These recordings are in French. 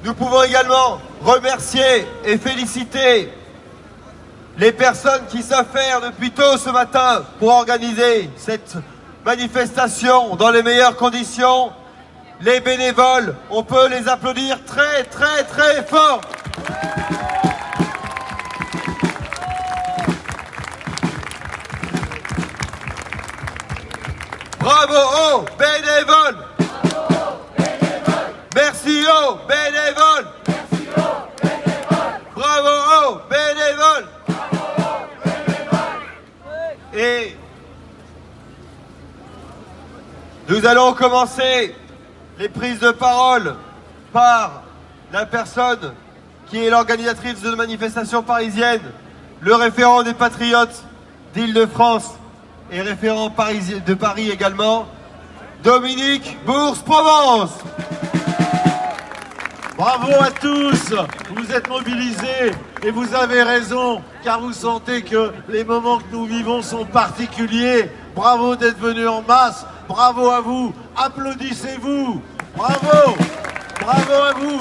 Nous pouvons également remercier et féliciter les personnes qui savent faire depuis tôt ce matin pour organiser cette manifestation dans les meilleures conditions. Les bénévoles, on peut les applaudir très très très fort. Bravo aux bénévoles. Merci aux bénévoles. Bravo aux bénévoles. Et nous allons commencer les prises de parole par la personne qui est l'organisatrice de la manifestation parisienne, le référent des Patriotes d'Île-de-France et référent de Paris également, Dominique Bourse-Provence. Bravo à tous, vous êtes mobilisés et vous avez raison, car vous sentez que les moments que nous vivons sont particuliers. Bravo d'être venus en masse, bravo à vous, applaudissez-vous, bravo, bravo à vous.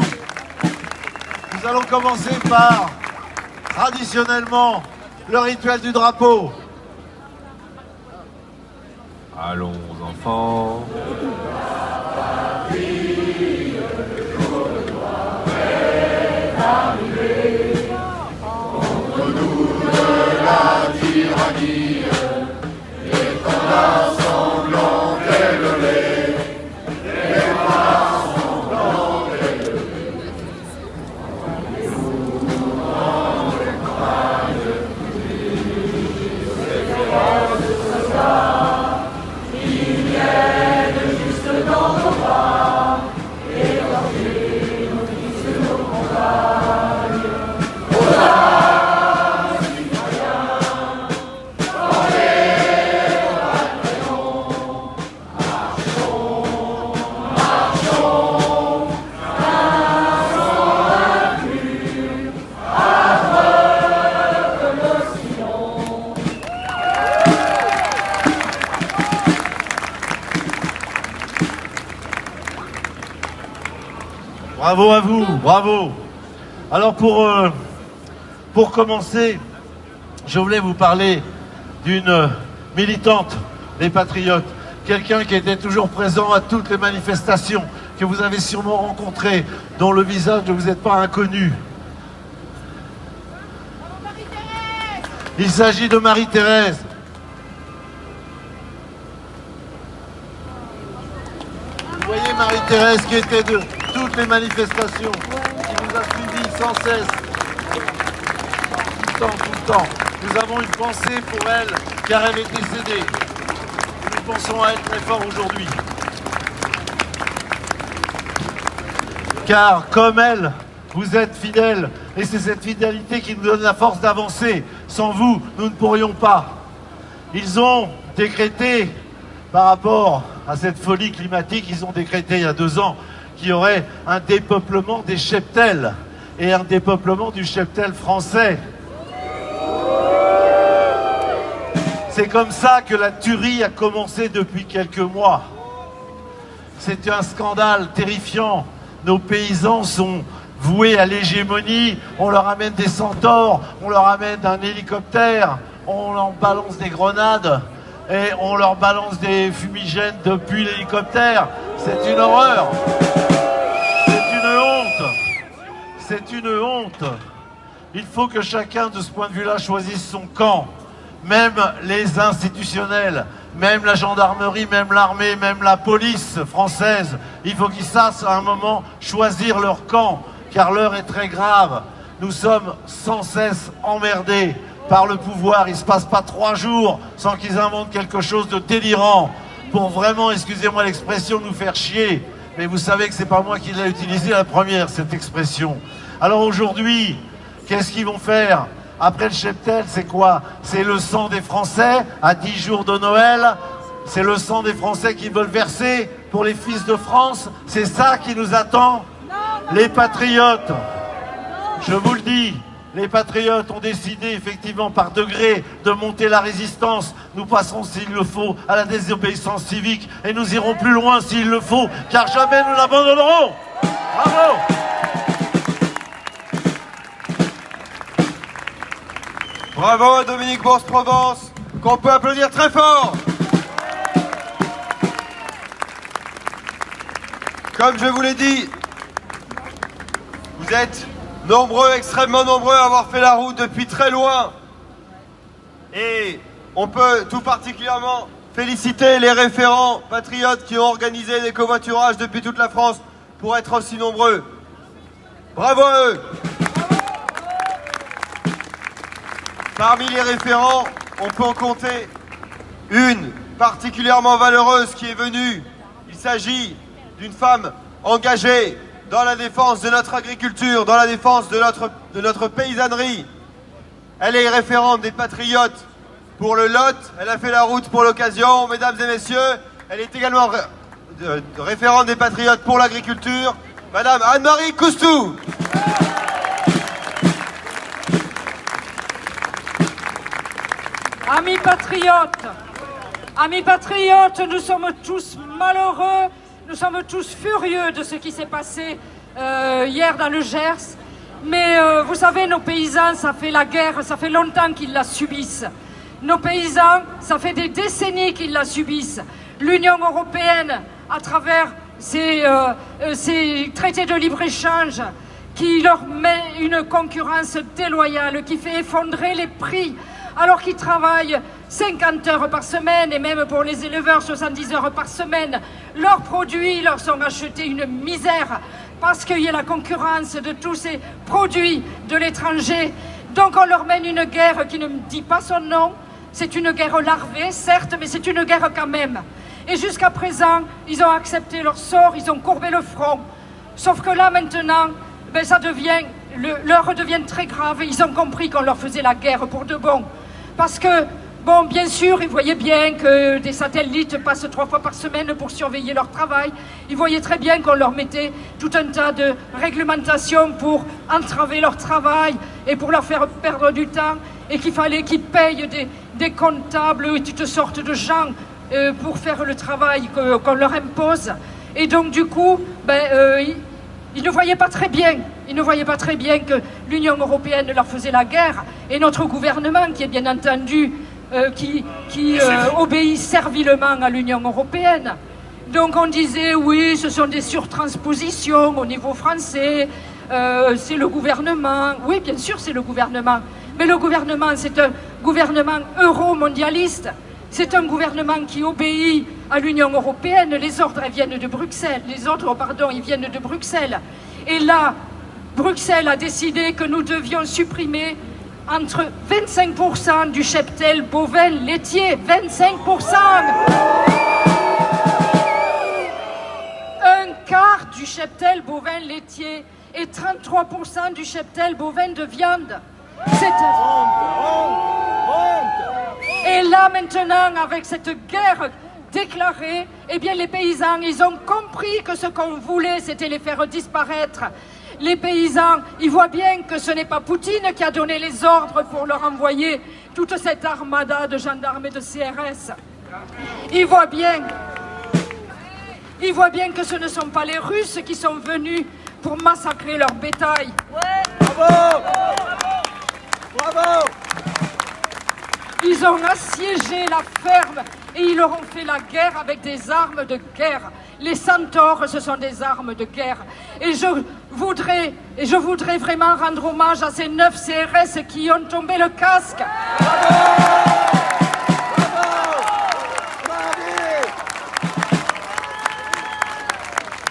Nous allons commencer par, traditionnellement, le rituel du drapeau. Allons enfants. Contre nous de la tyrannie, l'étendard sanglant élevée, l'étendard sanglant élevée. Nous dans les campagnes, les forces soldats, qui viennent juste dans nos bras, égorger nos fils, nos compagnes. Bravo à vous, bravo. Alors pour commencer, je voulais vous parler d'une militante des Patriotes, quelqu'un qui était toujours présent à toutes les manifestations, que vous avez sûrement rencontré, dont le visage ne vous est pas inconnu. Il s'agit de Marie-Thérèse. Vous voyez Marie-Thérèse qui était de toutes les manifestations, qui nous a suivis sans cesse, tout le temps. Nous avons une pensée pour elle, car elle est décédée. Nous pensons à elle très fort aujourd'hui. Car comme elle, vous êtes fidèles, et c'est cette fidélité qui nous donne la force d'avancer. Sans vous, nous ne pourrions pas. Ils ont décrété, par rapport à cette folie climatique, ils ont décrété il y a 2 ans qu'il y aurait un dépeuplement des cheptels et un dépeuplement du cheptel français. C'est comme ça que la tuerie a commencé depuis quelques mois. C'est un scandale terrifiant. Nos paysans sont voués à l'hégémonie. On leur amène des centaures, on leur amène un hélicoptère, on leur balance des grenades et on leur balance des fumigènes depuis l'hélicoptère. C'est une horreur. C'est une honte. C'est une honte. Il faut que chacun, de ce point de vue-là, choisisse son camp. Même les institutionnels, même la gendarmerie, même l'armée, même la police française, il faut qu'ils sachent à un moment choisir leur camp, car l'heure est très grave. Nous sommes sans cesse emmerdés par le pouvoir. Il ne se passe pas 3 jours sans qu'ils inventent quelque chose de délirant pour vraiment, excusez-moi l'expression, nous faire chier. Mais vous savez que c'est pas moi qui l'ai utilisé la première, cette expression. Alors aujourd'hui, qu'est-ce qu'ils vont faire ? Après le cheptel, c'est quoi? C'est le sang des Français à 10 jours de Noël. C'est le sang des Français qu'ils veulent verser pour les fils de France. C'est ça qui nous attend. Les patriotes, je vous le dis, les patriotes ont décidé effectivement par degré de monter la résistance. Nous passerons s'il le faut à la désobéissance civique et nous irons plus loin s'il le faut, car jamais nous l'abandonnerons. Bravo! Bravo à Dominique Bourse-Provence, qu'on peut applaudir très fort. Comme je vous l'ai dit, vous êtes nombreux, extrêmement nombreux à avoir fait la route depuis très loin. Et on peut tout particulièrement féliciter les référents patriotes qui ont organisé des covoiturages depuis toute la France pour être aussi nombreux. Bravo à eux! Parmi les référents, on peut en compter une particulièrement valeureuse qui est venue. Il s'agit d'une femme engagée dans la défense de notre agriculture, dans la défense de notre paysannerie. Elle est référente des patriotes pour le Lot, elle a fait la route pour l'occasion, mesdames et messieurs. Elle est également référente des patriotes pour l'agriculture, madame Anne-Marie Coustou. Amis patriotes, nous sommes tous malheureux, nous sommes tous furieux de ce qui s'est passé hier dans le Gers. Mais vous savez, nos paysans, ça fait la guerre, ça fait longtemps qu'ils la subissent. Nos paysans, ça fait des décennies qu'ils la subissent. L'Union européenne, à travers ces traités de libre-échange, qui leur met une concurrence déloyale, qui fait effondrer les prix, alors qu'ils travaillent 50 heures par semaine, et même pour les éleveurs 70 heures par semaine, leurs produits leur sont achetés une misère, parce qu'il y a la concurrence de tous ces produits de l'étranger. Donc on leur mène une guerre qui ne dit pas son nom. C'est une guerre larvée, certes, mais c'est une guerre quand même. Et jusqu'à présent, ils ont accepté leur sort, ils ont courbé le front. Sauf que là, maintenant, ben, l'heure devient très grave. Et ils ont compris qu'on leur faisait la guerre pour de bon. Parce que, bon, bien sûr, ils voyaient bien que des satellites passent 3 fois par semaine pour surveiller leur travail. Ils voyaient très bien qu'on leur mettait tout un tas de réglementations pour entraver leur travail et pour leur faire perdre du temps. Et qu'il fallait qu'ils payent des comptables et toutes sortes de gens pour faire le travail qu'on leur impose. Et donc, du coup, ils ne voyaient pas très bien. Ils ne voyaient pas très bien que l'Union européenne leur faisait la guerre. Et notre gouvernement, qui est bien entendu, qui obéit servilement à l'Union européenne. Donc on disait, oui, ce sont des surtranspositions au niveau français, c'est le gouvernement. Oui, bien sûr, c'est le gouvernement. Mais le gouvernement, c'est un gouvernement euro-mondialiste. C'est un gouvernement qui obéit à l'Union européenne. Les ordres viennent de Bruxelles. Ils viennent de Bruxelles. Et là, Bruxelles a décidé que nous devions supprimer entre 25% du cheptel bovin laitier. 25%! Un quart du cheptel bovin laitier et 33% du cheptel bovin de viande. Et là maintenant, avec cette guerre déclarée, eh bien les paysans, ils ont compris que ce qu'on voulait, c'était les faire disparaître. Les paysans, ils voient bien que ce n'est pas Poutine qui a donné les ordres pour leur envoyer toute cette armada de gendarmes et de CRS. Ils voient bien que ce ne sont pas les Russes qui sont venus pour massacrer leur bétail. Ouais. Bravo! Bravo! Ils ont assiégé la ferme et ils leur ont fait la guerre avec des armes de guerre. Les centaures, ce sont des armes de guerre. Et je voudrais vraiment rendre hommage à ces 9 CRS qui ont tombé le casque. Bravo!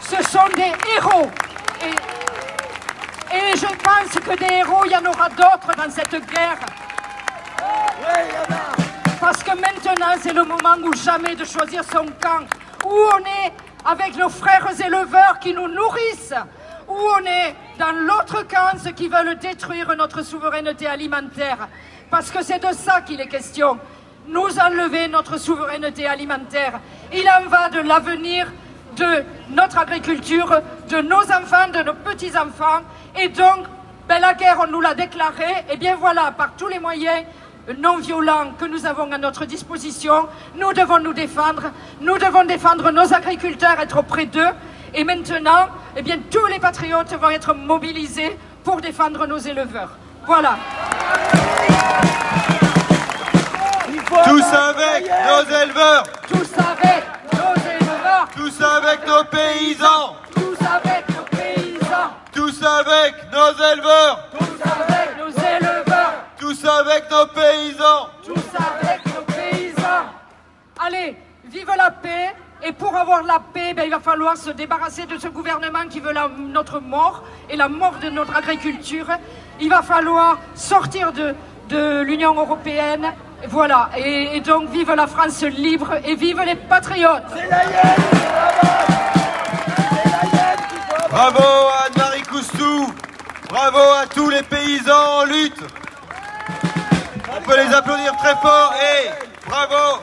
Ce sont des héros. Et je pense que des héros, il y en aura d'autres dans cette guerre. Parce que maintenant, c'est le moment ou jamais de choisir son camp. Où on est avec nos frères éleveurs qui nous nourrissent. Où on est dans l'autre camp, ceux qui veulent détruire notre souveraineté alimentaire. Parce que c'est de ça qu'il est question. Nous enlever notre souveraineté alimentaire. Il en va de l'avenir de notre agriculture, de nos enfants, de nos petits-enfants. Et donc, la guerre, on nous l'a déclarée. Et bien voilà, par tous les moyens non violents que nous avons à notre disposition, nous devons nous défendre. Nous devons défendre nos agriculteurs, être auprès d'eux. Et maintenant, eh bien, tous les patriotes vont être mobilisés pour défendre nos éleveurs. Voilà. Tous avec nos éleveurs, Tous avec nos éleveurs, tous avec nos paysans, tous avec nos paysans, tous avec nos éleveurs, tous avec nos éleveurs, tous avec nos paysans. tous avec nos paysans. Allez, vive la paix. Et pour avoir la paix, il va falloir se débarrasser de ce gouvernement qui veut notre mort et la mort de notre agriculture. Il va falloir sortir de l'Union européenne. Voilà, et donc vive la France libre et vive les patriotes. Bravo à Anne-Marie Coustou, bravo à tous les paysans en lutte. On peut les applaudir très fort et bravo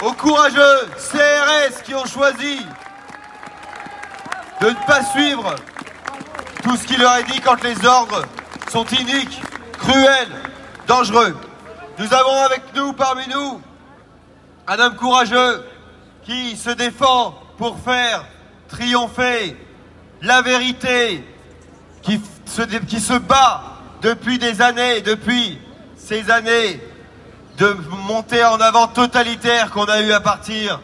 aux courageux CRS qui ont choisi de ne pas suivre tout ce qui leur est dit quand les ordres sont iniques, cruels, dangereux. Nous avons avec nous, parmi nous, un homme courageux qui se défend pour faire triompher la vérité, qui se bat depuis des années, depuis ces années de montée en avant totalitaire qu'on a eu à partir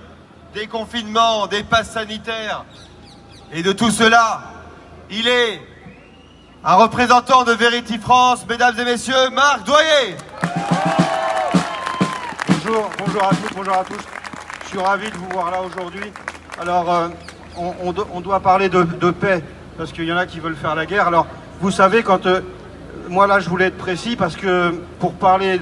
des confinements, des passes sanitaires et de tout cela. Il est un représentant de Verity France, mesdames et messieurs, Marc Doyer. Bonjour à toutes, bonjour à tous. Je suis ravi de vous voir là aujourd'hui. Alors, on doit parler de paix, parce qu'il y en a qui veulent faire la guerre. Alors, vous savez, quand moi là, je voulais être précis, parce que pour parler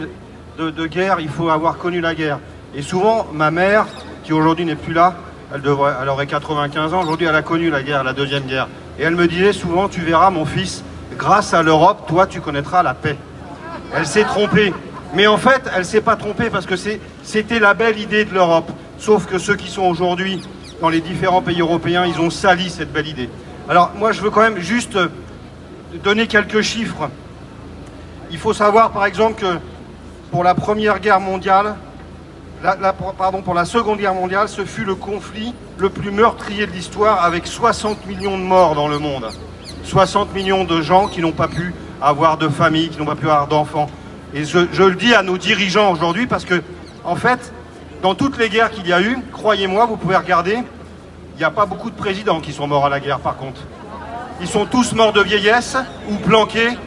de guerre, il faut avoir connu la guerre. Et souvent, ma mère, qui aujourd'hui n'est plus là, elle aurait 95 ans, aujourd'hui elle a connu la guerre, la deuxième guerre. Et elle me disait souvent, tu verras mon fils, grâce à l'Europe, toi tu connaîtras la paix. Elle s'est trompée. Mais en fait, elle ne s'est pas trompée parce que c'était la belle idée de l'Europe. Sauf que ceux qui sont aujourd'hui dans les différents pays européens, ils ont sali cette belle idée. Alors moi, je veux quand même juste donner quelques chiffres. Il faut savoir par exemple que pour la Première Guerre mondiale, pour la Seconde Guerre mondiale, ce fut le conflit le plus meurtrier de l'histoire avec 60 millions de morts dans le monde. 60 millions de gens qui n'ont pas pu avoir de famille, qui n'ont pas pu avoir d'enfants. Et je le dis à nos dirigeants aujourd'hui parce que, en fait, dans toutes les guerres qu'il y a eu, croyez-moi, vous pouvez regarder, il n'y a pas beaucoup de présidents qui sont morts à la guerre par contre. Ils sont tous morts de vieillesse ou planqués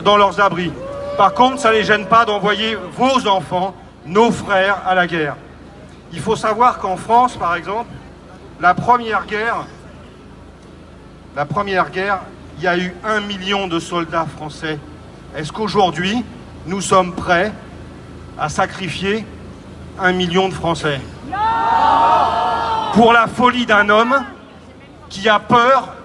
dans leurs abris. Par contre, ça ne les gêne pas d'envoyer vos enfants, nos frères, à la guerre. Il faut savoir qu'en France, par exemple, la première guerre, il y a eu 1 million de soldats français. Est-ce qu'aujourd'hui, nous sommes prêts à sacrifier 1 million de Français? Non! Pour la folie d'un homme qui a peur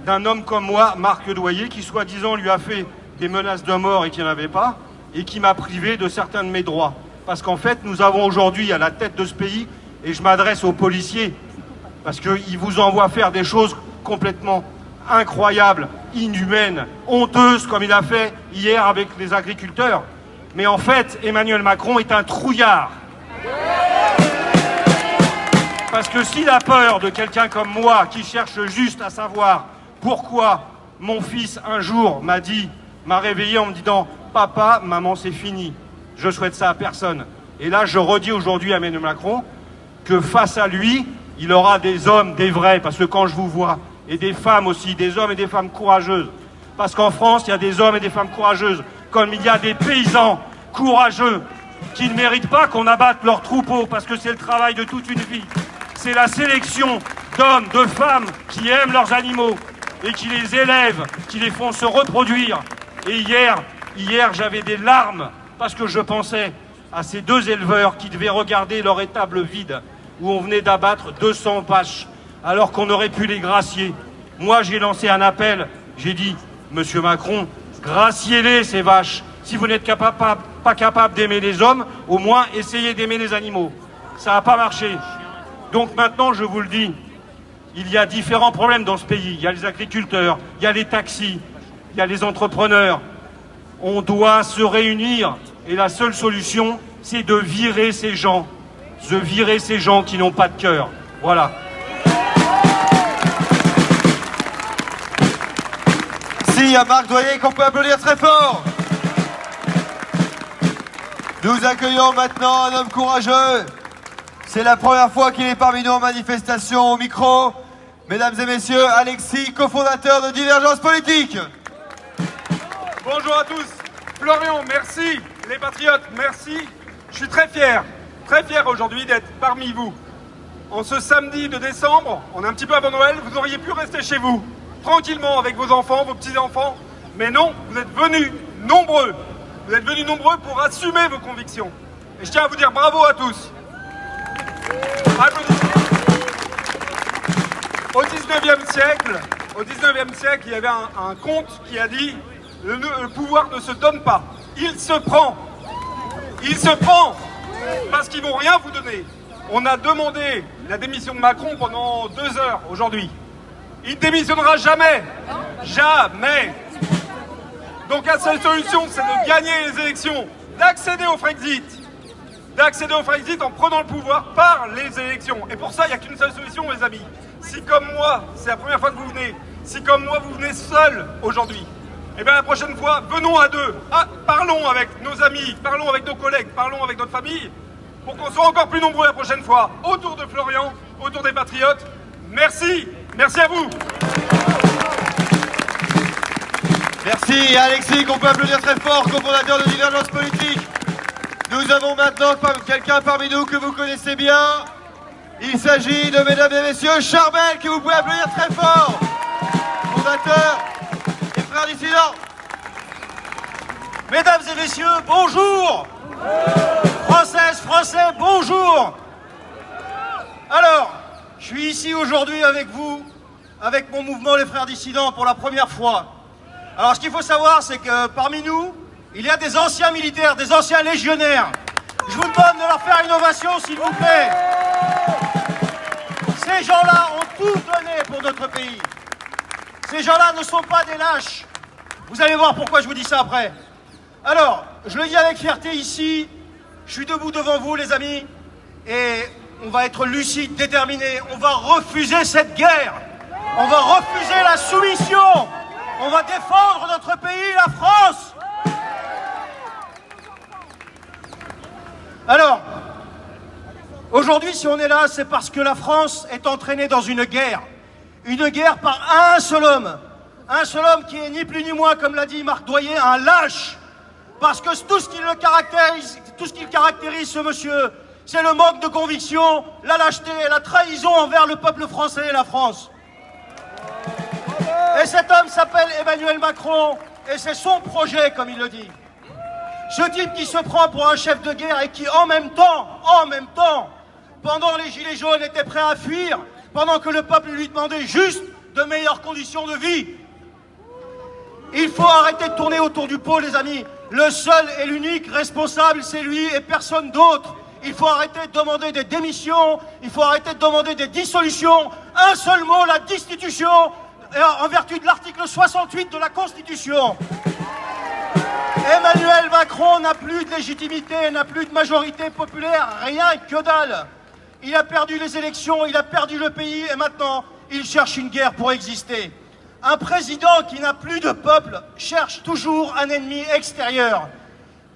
d'un homme comme moi, Marc Doyer, qui soi-disant lui a fait des menaces de mort et qui n'en avait pas, et qui m'a privé de certains de mes droits. Parce qu'en fait, nous avons aujourd'hui à la tête de ce pays, et je m'adresse aux policiers, parce qu'ils vous envoient faire des choses complètement incroyables, inhumaines, honteuses, comme il a fait hier avec les agriculteurs. Mais en fait, Emmanuel Macron est un trouillard. Parce que s'il a peur de quelqu'un comme moi, qui cherche juste à savoir pourquoi mon fils, un jour, m'a réveillé en me disant « Papa, maman, c'est fini. Je souhaite ça à personne. » Et là, je redis aujourd'hui à Emmanuel Macron que face à lui, il aura des hommes, des vrais, parce que quand je vous vois, et des femmes aussi, des hommes et des femmes courageuses, parce qu'en France, il y a des hommes et des femmes courageuses, comme il y a des paysans courageux qui ne méritent pas qu'on abatte leurs troupeaux, parce que c'est le travail de toute une vie. C'est la sélection d'hommes, de femmes qui aiment leurs animaux et qui les élèvent, qui les font se reproduire. Et hier, j'avais des larmes parce que je pensais à ces 2 éleveurs qui devaient regarder leur étable vide où on venait d'abattre 200 vaches alors qu'on aurait pu les gracier. Moi, j'ai lancé un appel, j'ai dit « Monsieur Macron, graciez-les ces vaches. Si vous n'êtes pas capable d'aimer les hommes, au moins essayez d'aimer les animaux. » Ça n'a pas marché. Donc maintenant, je vous le dis, il y a différents problèmes dans ce pays. Il y a les agriculteurs, il y a les taxis, il y a les entrepreneurs. On doit se réunir et la seule solution, c'est de virer ces gens. De virer ces gens qui n'ont pas de cœur. Voilà. Merci à Marc Doyer qu'on peut applaudir très fort. Nous accueillons maintenant un homme courageux. C'est la première fois qu'il est parmi nous en manifestation au micro. Mesdames et messieurs, Alexis, cofondateur de Divergence Politique. Bonjour à tous. Florian, merci. Les patriotes, merci. Je suis très fier aujourd'hui d'être parmi vous. En ce samedi de décembre, on est un petit peu avant Noël, vous auriez pu rester chez vous, tranquillement avec vos enfants, vos petits-enfants. Mais non, vous êtes venus nombreux. Vous êtes venus nombreux pour assumer vos convictions. Et je tiens à vous dire bravo à tous. Applaudissements. Au 19e siècle, il y avait un conte qui a dit « Le pouvoir ne se donne pas, il se prend ». Il se prend parce qu'ils ne vont rien vous donner. On a demandé la démission de Macron pendant 2 heures aujourd'hui. Il ne démissionnera jamais. Jamais. Donc la seule solution, c'est de gagner les élections, d'accéder au Frexit en prenant le pouvoir par les élections. Et pour ça, il n'y a qu'une seule solution, mes amis. Si comme moi, c'est la première fois que vous venez, si comme moi, vous venez seul aujourd'hui, et bien la prochaine fois, venons à deux. Parlons avec nos amis, parlons avec nos collègues, parlons avec notre famille, pour qu'on soit encore plus nombreux la prochaine fois, autour de Florian, autour des patriotes. Merci, merci à vous. Merci Alexis, qu'on peut applaudir très fort, cofondateur de Divergence Politique. Nous avons maintenant quelqu'un parmi nous que vous connaissez bien. Il s'agit de, mesdames et messieurs, Charbel, que vous pouvez applaudir très fort. Fondateur des Frères Dissidents. Mesdames et messieurs, bonjour. Françaises, Français, bonjour. Alors, je suis ici aujourd'hui avec vous, avec mon mouvement Les Frères Dissidents pour la première fois. Alors, ce qu'il faut savoir, c'est que parmi nous, il y a des anciens militaires, des anciens légionnaires. Je vous demande de leur faire une ovation, s'il vous plaît. Ces gens-là ont tout donné pour notre pays. Ces gens-là ne sont pas des lâches. Vous allez voir pourquoi je vous dis ça après. Alors, je le dis avec fierté ici, je suis debout devant vous, les amis, et on va être lucide, déterminé. On va refuser cette guerre. On va refuser la soumission. On va défendre notre pays, la France. Alors, aujourd'hui, si on est là, c'est parce que la France est entraînée dans une guerre. Une guerre par un seul homme. Un seul homme qui est ni plus ni moins, comme l'a dit Marc Doyer, un lâche. Parce que tout ce qui caractérise ce monsieur, c'est le manque de conviction, la lâcheté et la trahison envers le peuple français et la France. Et cet homme s'appelle Emmanuel Macron, et c'est son projet, comme il le dit. Ce type qui se prend pour un chef de guerre et qui, en même temps, pendant les Gilets jaunes, était prêt à fuir, pendant que le peuple lui demandait juste de meilleures conditions de vie. Il faut arrêter de tourner autour du pot, les amis. Le seul et l'unique responsable, c'est lui et personne d'autre. Il faut arrêter de demander des démissions, il faut arrêter de demander des dissolutions. Un seul mot, la destitution, en vertu de l'article 68 de la Constitution. Emmanuel Macron n'a plus de légitimité, n'a plus de majorité populaire, rien que dalle. Il a perdu les élections, il a perdu le pays et maintenant, il cherche une guerre pour exister. Un président qui n'a plus de peuple cherche toujours un ennemi extérieur.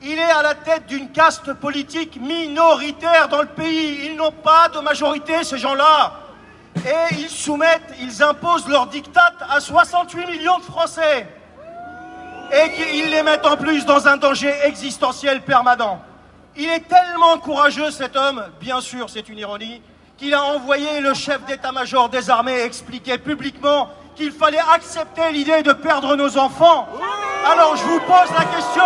Il est à la tête d'une caste politique minoritaire dans le pays. Ils n'ont pas de majorité, ces gens-là. Et ils imposent leur diktat à 68 millions de Français. Et qu'ils les mettent en plus dans un danger existentiel permanent. Il est tellement courageux, cet homme, bien sûr, c'est une ironie, qu'il a envoyé le chef d'état-major des armées expliquer publiquement qu'il fallait accepter l'idée de perdre nos enfants. Alors je vous pose la question,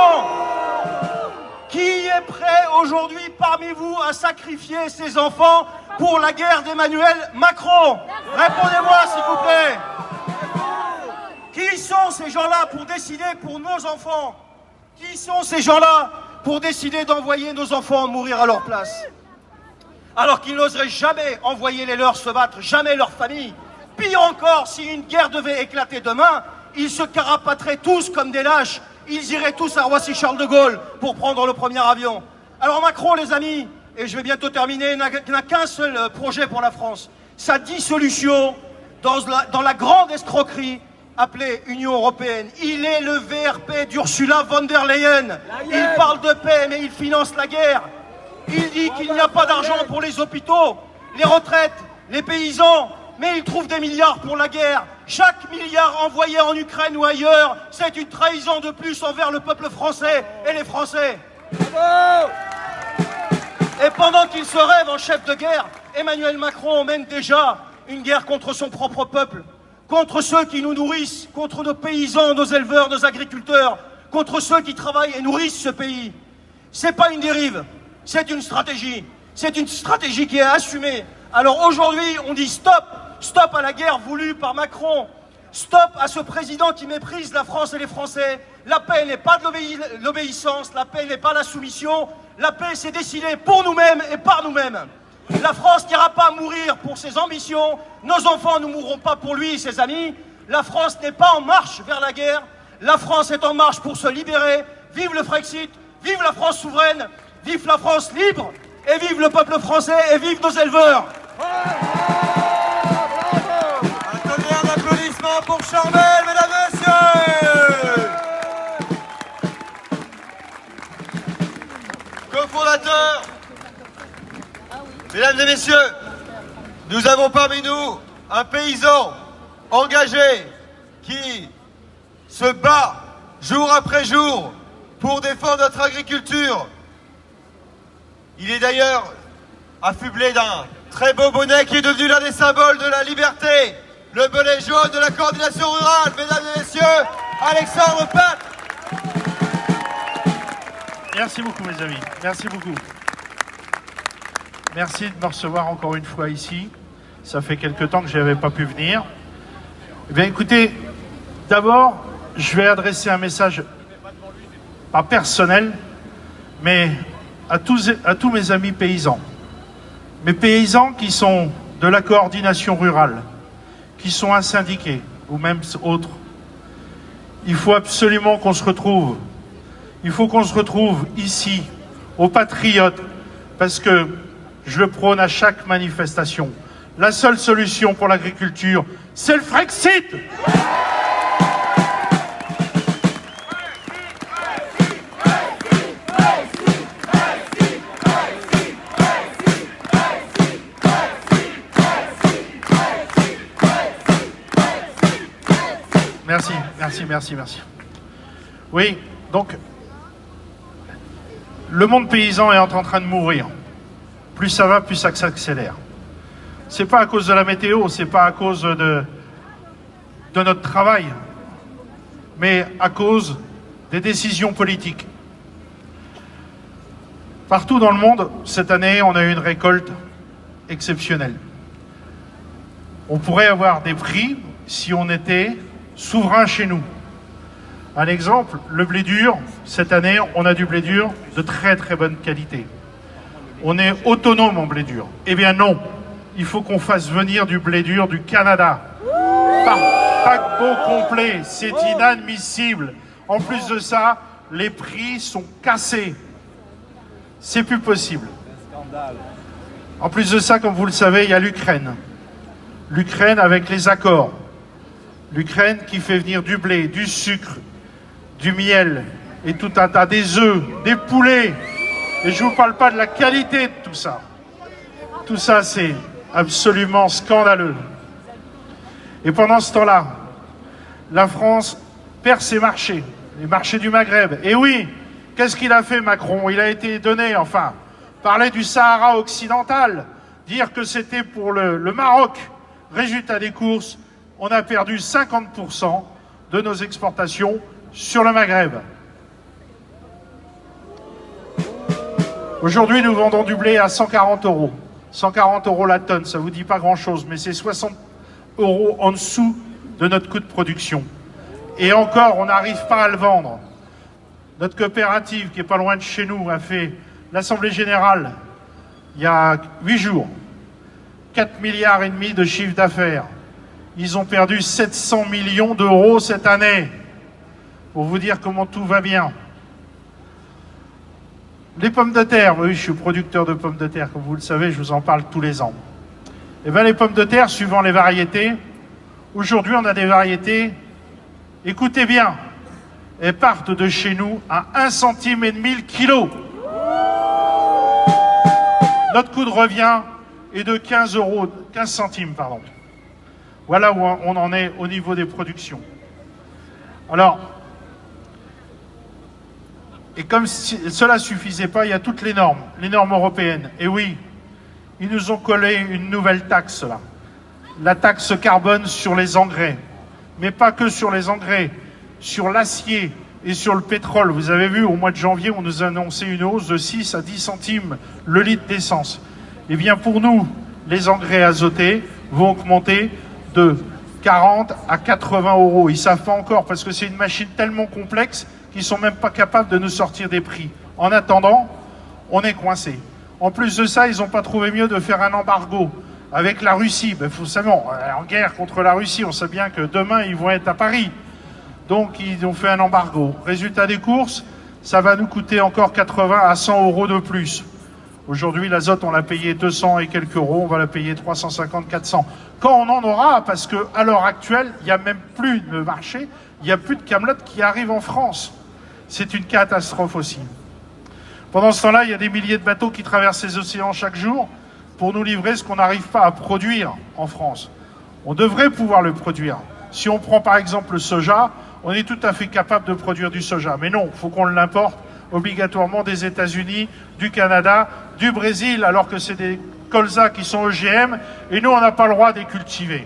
qui est prêt aujourd'hui parmi vous à sacrifier ses enfants pour la guerre d'Emmanuel Macron? Répondez-moi s'il vous plaît. Qui sont ces gens-là pour décider pour nos enfants? Qui sont ces gens-là pour décider d'envoyer nos enfants mourir à leur place? Alors qu'ils n'oseraient jamais envoyer les leurs se battre, jamais leur famille. Pire encore, si une guerre devait éclater demain, ils se carapateraient tous comme des lâches. Ils iraient tous à Roissy-Charles de Gaulle pour prendre le premier avion. Alors Macron, les amis, et je vais bientôt terminer, n'a qu'un seul projet pour la France. Sa dissolution dans la grande escroquerie appelée Union européenne. Il est le VRP d'Ursula von der Leyen. Il parle de paix, mais il finance la guerre. Il dit qu'il n'y a pas d'argent pour les hôpitaux, les retraites, les paysans, mais il trouve des milliards pour la guerre. Chaque milliard envoyé en Ukraine ou ailleurs, c'est une trahison de plus envers le peuple français et les Français. Et pendant qu'il se rêve en chef de guerre, Emmanuel Macron mène déjà une guerre contre son propre peuple, contre ceux qui nous nourrissent, contre nos paysans, nos éleveurs, nos agriculteurs, contre ceux qui travaillent et nourrissent ce pays. C'est pas une dérive, c'est une stratégie. C'est une stratégie qui est assumée. Alors aujourd'hui, on dit stop, stop à la guerre voulue par Macron, stop à ce président qui méprise la France et les Français. La paix n'est pas de l'obéissance, la paix n'est pas la soumission, la paix c'est décider pour nous-mêmes et par nous-mêmes. La France n'ira pas mourir pour ses ambitions, nos enfants ne mourront pas pour lui et ses amis. La France n'est pas en marche vers la guerre, la France est en marche pour se libérer. Vive le Frexit, vive la France souveraine, vive la France libre, et vive le peuple français, et vive nos éleveurs. Attendez un applaudissement pour Charmel, mesdames et messieurs. Cofondateur, mesdames et messieurs, nous avons parmi nous un paysan engagé qui se bat jour après jour pour défendre notre agriculture. Il est d'ailleurs affublé d'un très beau bonnet qui est devenu l'un des symboles de la liberté, le bonnet jaune de la coordination rurale. Mesdames et messieurs, Alexandre Pat. Merci beaucoup mes amis, merci beaucoup. Merci de me recevoir encore une fois ici. Ça fait quelque temps que je n'avais pas pu venir. Eh bien écoutez, d'abord, je vais adresser un message, pas personnel, mais à tous mes amis paysans. Mes paysans qui sont de la coordination rurale, qui sont syndiqués ou même autres. Il faut absolument qu'on se retrouve. Il faut qu'on se retrouve ici, aux Patriotes, parce que je le prône à chaque manifestation. La seule solution pour l'agriculture, c'est le Frexit! Merci. Oui, donc, le monde paysan est en train de mourir. Plus ça va, plus ça s'accélère. C'est pas à cause de la météo, c'est pas à cause de notre travail, mais à cause des décisions politiques. Partout dans le monde, cette année, on a eu une récolte exceptionnelle. On pourrait avoir des prix si on était souverain chez nous. Un exemple, le blé dur, cette année, on a du blé dur de très très bonne qualité. On est autonome en blé dur. Eh bien non, il faut qu'on fasse venir du blé dur du Canada. Par paquebot complet, c'est inadmissible. En plus de ça, les prix sont cassés. C'est plus possible. En plus de ça, comme vous le savez, il y a l'Ukraine. L'Ukraine avec les accords. L'Ukraine qui fait venir du blé, du sucre, du miel et tout un tas, des œufs, des poulets. Et je ne vous parle pas de la qualité de tout ça. Tout ça, c'est absolument scandaleux. Et pendant ce temps-là, la France perd ses marchés, les marchés du Maghreb. Et oui, qu'est-ce qu'il a fait Macron? Il a été donné, enfin, parler du Sahara occidental, dire que c'était pour le Maroc. Résultat des courses, on a perdu 50% de nos exportations sur le Maghreb. Aujourd'hui, nous vendons du blé à 140 €. 140 € la tonne, ça ne vous dit pas grand-chose, mais c'est 60 € en dessous de notre coût de production. Et encore, on n'arrive pas à le vendre. Notre coopérative, qui est pas loin de chez nous, a fait l'Assemblée Générale il y a 8 jours. 4,5 milliards de chiffre d'affaires. Ils ont perdu 700 millions d'euros cette année. Pour vous dire comment tout va bien. Les pommes de terre, oui, je suis producteur de pommes de terre, comme vous le savez, je vous en parle tous les ans. Eh bien, les pommes de terre, suivant les variétés, aujourd'hui, on a des variétés Écoutez bien, elles partent de chez nous à 1,5 centime le kilo. Notre coût de revient est de 15 centimes, pardon. Voilà où on en est au niveau des productions. Alors, et comme si cela ne suffisait pas, il y a toutes les normes européennes. Et oui, ils nous ont collé une nouvelle taxe, là. La taxe carbone sur les engrais. Mais pas que sur les engrais, sur l'acier et sur le pétrole. Vous avez vu, au mois de janvier, on nous a annoncé une hausse de 6 à 10 centimes le litre d'essence. Eh bien, pour nous, les engrais azotés vont augmenter de 40 à 80 euros. Ils ne savent pas encore parce que c'est une machine tellement complexe qu'ils ne sont même pas capables de nous sortir des prix. En attendant, on est coincé. En plus de ça, ils n'ont pas trouvé mieux de faire un embargo avec la Russie. Ben, forcément, en guerre contre la Russie, on sait bien que demain, ils vont être à Paris. Donc, ils ont fait un embargo. Résultat des courses, ça va nous coûter encore 80 à 100 euros de plus. Aujourd'hui, l'azote, on l'a payé 200 et quelques euros, on va la payer 350, 400. Quand on en aura, parce qu'à l'heure actuelle, il n'y a même plus de marché, il n'y a plus de camelotes qui arrivent en France. C'est une catastrophe aussi. Pendant ce temps-là, il y a des milliers de bateaux qui traversent les océans chaque jour pour nous livrer ce qu'on n'arrive pas à produire en France. On devrait pouvoir le produire. Si on prend par exemple le soja, on est tout à fait capable de produire du soja. Mais non, il faut qu'on l'importe obligatoirement des États-Unis, du Canada, du Brésil, alors que c'est des colzas qui sont OGM, et nous, on n'a pas le droit de les cultiver.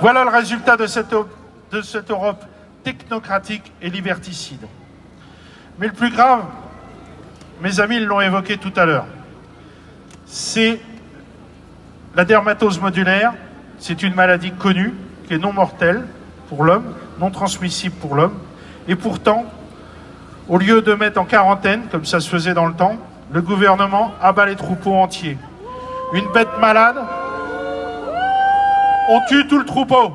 Voilà le résultat de cette Europe technocratique et liberticide. Mais le plus grave, mes amis l'ont évoqué tout à l'heure, c'est la dermatose modulaire. C'est une maladie connue, qui est non mortelle pour l'homme, non transmissible pour l'homme. Et pourtant, au lieu de mettre en quarantaine, comme ça se faisait dans le temps, le gouvernement abat les troupeaux entiers. Une bête malade, on tue tout le troupeau.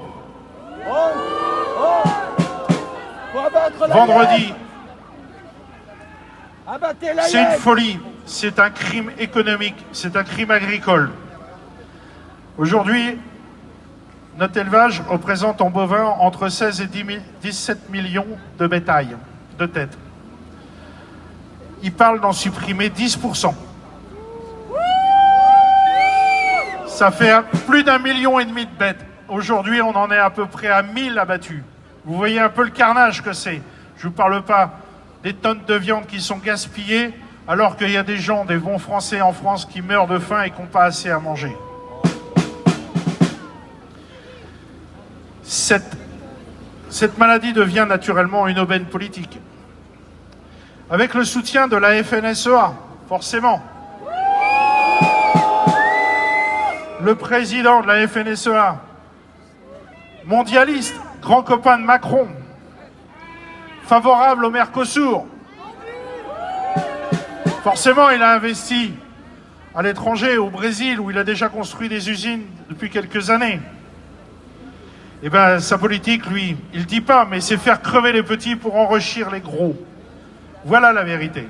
Vendredi, c'est une folie, c'est un crime économique, c'est un crime agricole. Aujourd'hui, notre élevage représente en bovin entre 16 et 17 millions de bétail, de têtes. Il parle d'en supprimer 10%. Ça fait plus d'1,5 million de bêtes. Aujourd'hui, on en est à peu près à 1000 abattus. Vous voyez un peu le carnage que c'est. Je ne vous parle pas des tonnes de viande qui sont gaspillées, alors qu'il y a des gens, des bons Français en France, qui meurent de faim et qui n'ont pas assez à manger. Cette maladie devient naturellement une aubaine politique. Avec le soutien de la FNSEA, forcément. Le président de la FNSEA, mondialiste, grand copain de Macron, favorable au Mercosur. Forcément, il a investi à l'étranger, au Brésil, où il a déjà construit des usines depuis quelques années. Eh bien, sa politique, lui, il ne dit pas, mais c'est faire crever les petits pour enrichir les gros. Voilà la vérité.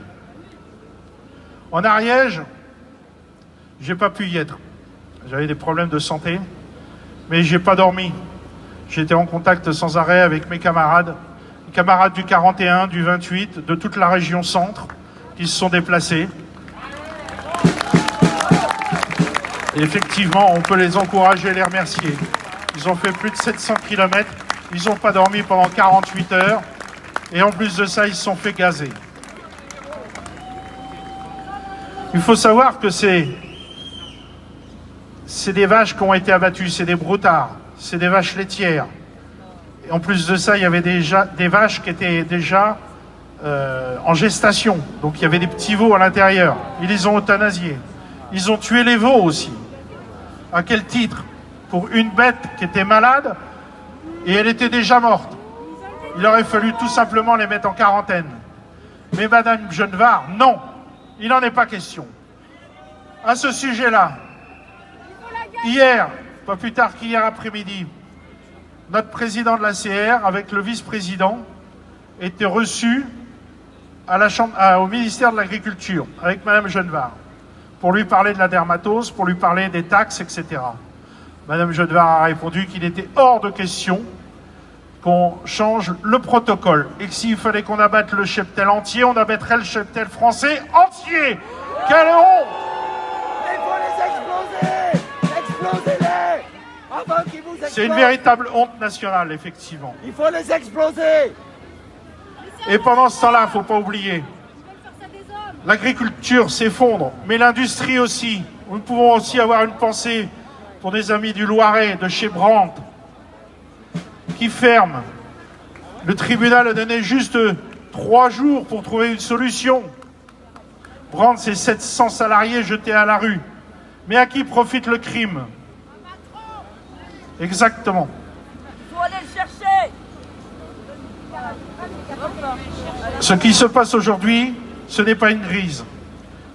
En Ariège, j'ai pas pu y être. J'avais des problèmes de santé, mais j'ai pas dormi. J'étais en contact sans arrêt avec mes camarades du 41, du 28, de toute la région centre, qui se sont déplacés. Et effectivement, on peut les encourager et les remercier. Ils ont fait plus de 700 km, ils n'ont pas dormi pendant 48 heures, et en plus de ça, ils se sont fait gazer. Il faut savoir que c'est des vaches qui ont été abattues, c'est des broutards, c'est des vaches laitières. Et en plus de ça, il y avait déjà des vaches qui étaient déjà en gestation, donc il y avait des petits veaux à l'intérieur. Ils les ont euthanasiés. Ils ont tué les veaux aussi. À quel titre? Pour une bête qui était malade et elle était déjà morte. Il aurait fallu tout simplement les mettre en quarantaine. Mais Madame Genevard, non, il n'en est pas question. À ce sujet-là, hier, pas plus tard qu'hier après-midi, notre président de l'ACR, avec le vice-président, était reçu à la chambre, au ministère de l'Agriculture, avec Madame Genevard, pour lui parler de la dermatose, pour lui parler des taxes, etc. Madame Jodevar a répondu qu'il était hors de question qu'on change le protocole. Et que s'il fallait qu'on abatte le cheptel entier, on abattrait le cheptel français entier. Quelle honte! Il faut les exploser! Explosez-les! Avant qu'ils vous explosent! C'est une véritable honte nationale, effectivement. Il faut les exploser! Et pendant ce temps-là, il ne faut pas oublier, l'agriculture s'effondre, mais l'industrie aussi. Nous pouvons aussi avoir une pensée pour des amis du Loiret, de chez Brandt, qui ferment. Le tribunal a donné juste 3 jours pour trouver une solution. Brandt, c'est 700 salariés jetés à la rue. Mais à qui profite le crime? Exactement. Il faut aller le chercher. Ce qui se passe aujourd'hui, ce n'est pas une crise.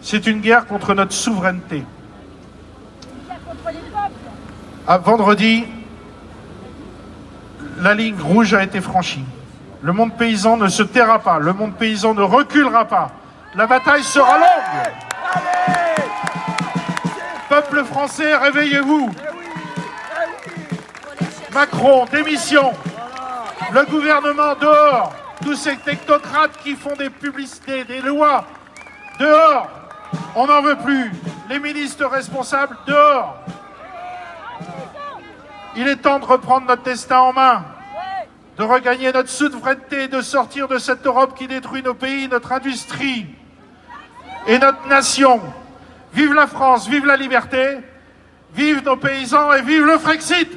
C'est une guerre contre notre souveraineté. À vendredi, la ligne rouge a été franchie. Le monde paysan ne se taira pas. Le monde paysan ne reculera pas. La bataille sera longue. Peuple français, réveillez-vous. Macron, démission. Le gouvernement dehors. Tous ces technocrates qui font des publicités, des lois, dehors. On n'en veut plus. Les ministres responsables, dehors. Il est temps de reprendre notre destin en main, de regagner notre souveraineté, de sortir de cette Europe qui détruit nos pays, notre industrie et notre nation. Vive la France, vive la liberté, vive nos paysans et vive le Frexit!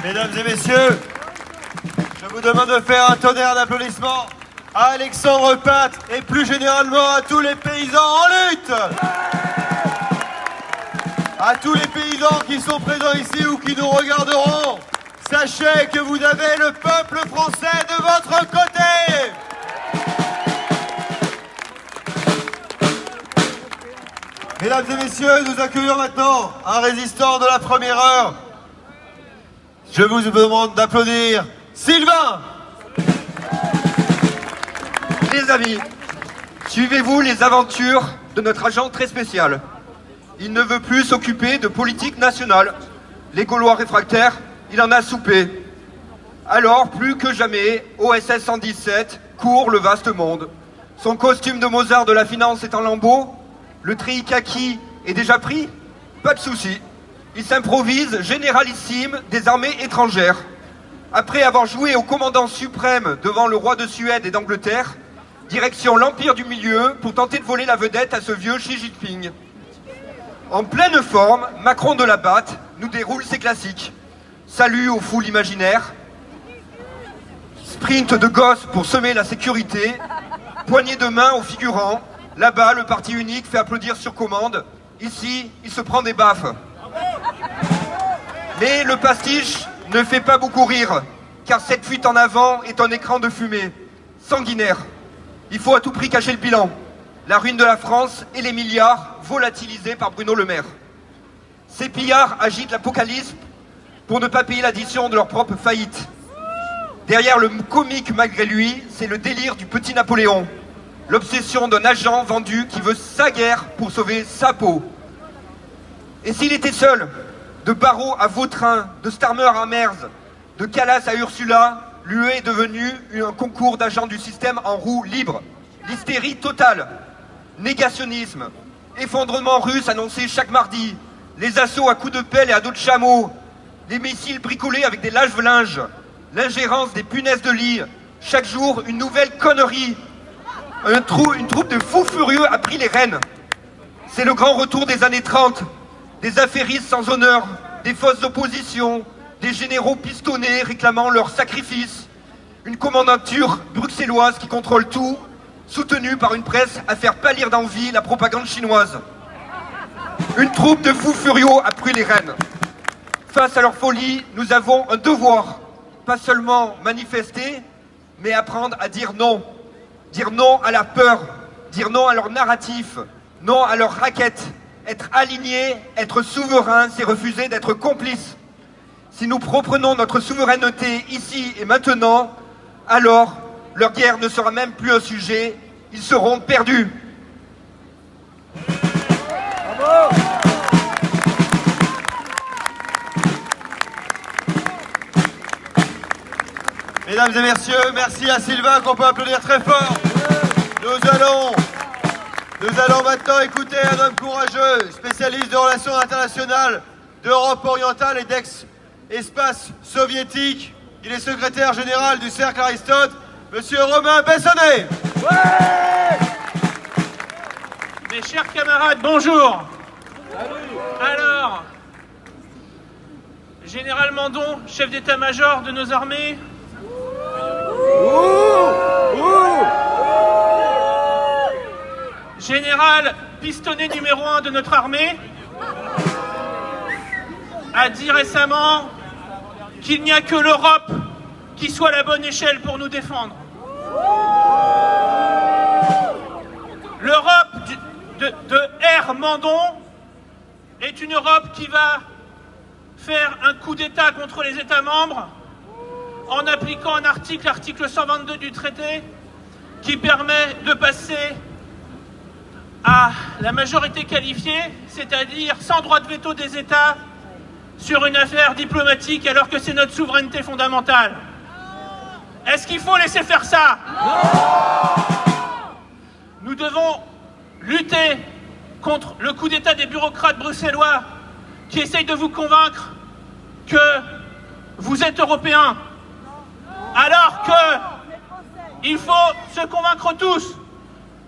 Mesdames et messieurs, je vous demande de faire un tonnerre d'applaudissements à Alexandre Pâtre et plus généralement à tous les paysans en lutte. À tous les paysans qui sont présents ici ou qui nous regarderont, sachez que vous avez le peuple français de votre côté. Mesdames et messieurs, nous accueillons maintenant un résistant de la première heure. Je vous demande d'applaudir Sylvain. Les amis, suivez-vous les aventures de notre agent très spécial. Il ne veut plus s'occuper de politique nationale. Les Gaulois réfractaires, il en a soupé. Alors, plus que jamais, OSS 117 court le vaste monde. Son costume de Mozart de la finance est en lambeaux. Le treillis kaki est déjà pris. Pas de souci. Il s'improvise généralissime des armées étrangères. Après avoir joué au commandant suprême devant le roi de Suède et d'Angleterre, direction l'Empire du Milieu pour tenter de voler la vedette à ce vieux Xi Jinping. En pleine forme, Macron de la Batte nous déroule ses classiques. Salut aux foules imaginaires, sprint de gosse pour semer la sécurité, poignée de main aux figurants. Là-bas, le parti unique fait applaudir sur commande. Ici, il se prend des baffes. Mais le pastiche ne fait pas beaucoup rire, car cette fuite en avant est un écran de fumée, sanguinaire. Il faut à tout prix cacher le bilan. La ruine de la France et les milliards volatilisés par Bruno Le Maire. Ces pillards agitent l'apocalypse pour ne pas payer l'addition de leur propre faillite. Derrière le comique malgré lui, c'est le délire du petit Napoléon. L'obsession d'un agent vendu qui veut sa guerre pour sauver sa peau. Et s'il était seul, de Barrault à Vautrin, de Starmer à Merz, de Calas à Ursula, l'UE est devenu un concours d'agents du système en roue libre. L'hystérie totale, négationnisme, effondrement russe annoncé chaque mardi, les assauts à coups de pelle et à dos de chameau, les missiles bricolés avec des lave-linges, l'ingérence des punaises de lit, chaque jour une nouvelle connerie. Une troupe de fous furieux a pris les rênes. C'est le grand retour des années 30, des affairistes sans honneur, des fausses oppositions, des généraux pistonnés réclamant leur sacrifice, une commandature bruxelloise qui contrôle tout, soutenue par une presse à faire pâlir d'envie la propagande chinoise. Une troupe de fous furieux a pris les rênes. Face à leur folie, nous avons un devoir, pas seulement manifester, mais apprendre à dire non. Dire non à la peur, dire non à leur narratif, non à leur raquette. Être aligné, être souverain, c'est refuser d'être complice. Si nous reprenons notre souveraineté ici et maintenant, alors leur guerre ne sera même plus un sujet, ils seront perdus. Mesdames et messieurs, merci à Sylvain qu'on peut applaudir très fort. Nous allons maintenant écouter un homme courageux, spécialiste de relations internationales d'Europe orientale et d'ex-espace soviétique. Il est secrétaire général du Cercle Aristote, Monsieur Romain Bessonnet. Ouais! Mes chers camarades, bonjour. Alors, Général Mandon, chef d'état-major de nos armées. Général pistonné numéro 1 de notre armée a dit récemment qu'il n'y a que l'Europe qui soit la bonne échelle pour nous défendre. L'Europe de R. Mandon est une Europe qui va faire un coup d'État contre les États membres en appliquant un article, l'article 122 du traité, qui permet de passer à la majorité qualifiée, c'est-à-dire sans droit de veto des États sur une affaire diplomatique alors que c'est notre souveraineté fondamentale. Est-ce qu'il faut laisser faire ça? Nous devons lutter contre le coup d'État des bureaucrates bruxellois qui essayent de vous convaincre que vous êtes Européens, alors qu'il faut se convaincre tous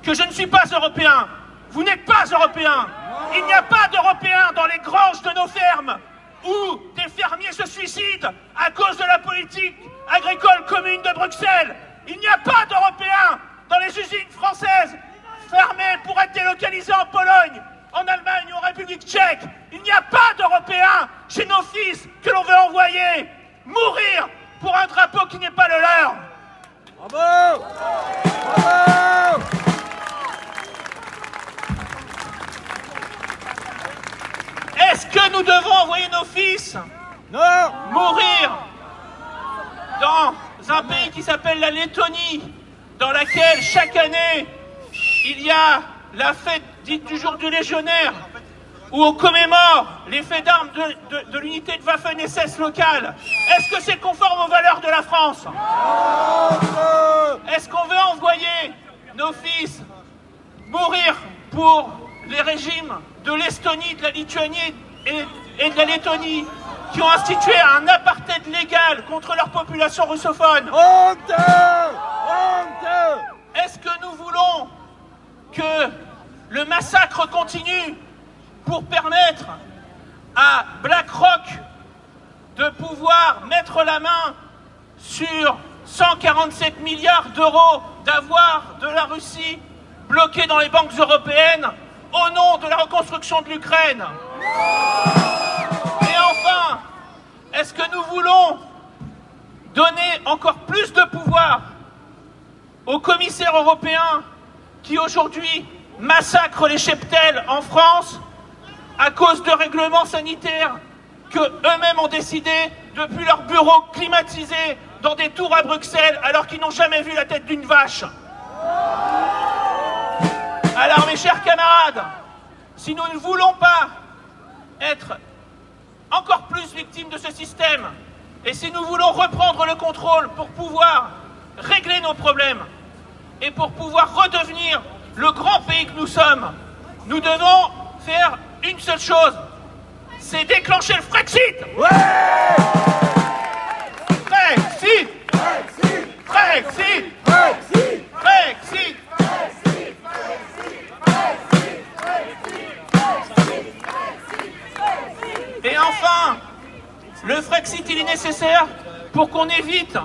que je ne suis pas Européen. Vous n'êtes pas Européens. Il n'y a pas d'Européens dans les granges de nos fermes où des fermiers se suicident à cause de la politique agricole commune de Bruxelles. Il n'y a pas d'Européens dans les usines françaises fermées pour être délocalisées en Pologne, en Allemagne ou en République tchèque. Il n'y a pas d'Européens chez nos fils que l'on veut envoyer mourir pour un drapeau qui n'est pas le leur. Bravo! Bravo! Est-ce que nous devons envoyer nos fils mourir dans un pays qui s'appelle la Lettonie, dans laquelle chaque année il y a la fête dite du jour du légionnaire, où on commémore les faits d'armes de l'unité de Waffen-SS locale? Est-ce que c'est conforme aux valeurs de la France? Est-ce qu'on veut envoyer nos fils mourir pour les régimes de l'Estonie, de la Lituanie et de la Lettonie, qui ont institué un apartheid légal contre leur population russophone? Honteux! Honteux! Est-ce que nous voulons que le massacre continue pour permettre à BlackRock de pouvoir mettre la main sur 147 milliards d'euros d'avoirs de la Russie bloqués dans les banques européennes au nom de la reconstruction de l'Ukraine? Et enfin, est-ce que nous voulons donner encore plus de pouvoir aux commissaires européens qui aujourd'hui massacrent les cheptels en France à cause de règlements sanitaires que eux-mêmes ont décidé depuis leur bureau climatisé dans des tours à Bruxelles alors qu'ils n'ont jamais vu la tête d'une vache? Alors mes chers camarades, si nous ne voulons pas être encore plus victimes de ce système et si nous voulons reprendre le contrôle pour pouvoir régler nos problèmes et pour pouvoir redevenir le grand pays que nous sommes, nous devons faire une seule chose, c'est déclencher le Frexit. Ouais! Frexit! Frexit! Frexit! Frexit! Frexit! Et enfin, le Frexit, il est nécessaire pour qu'on évite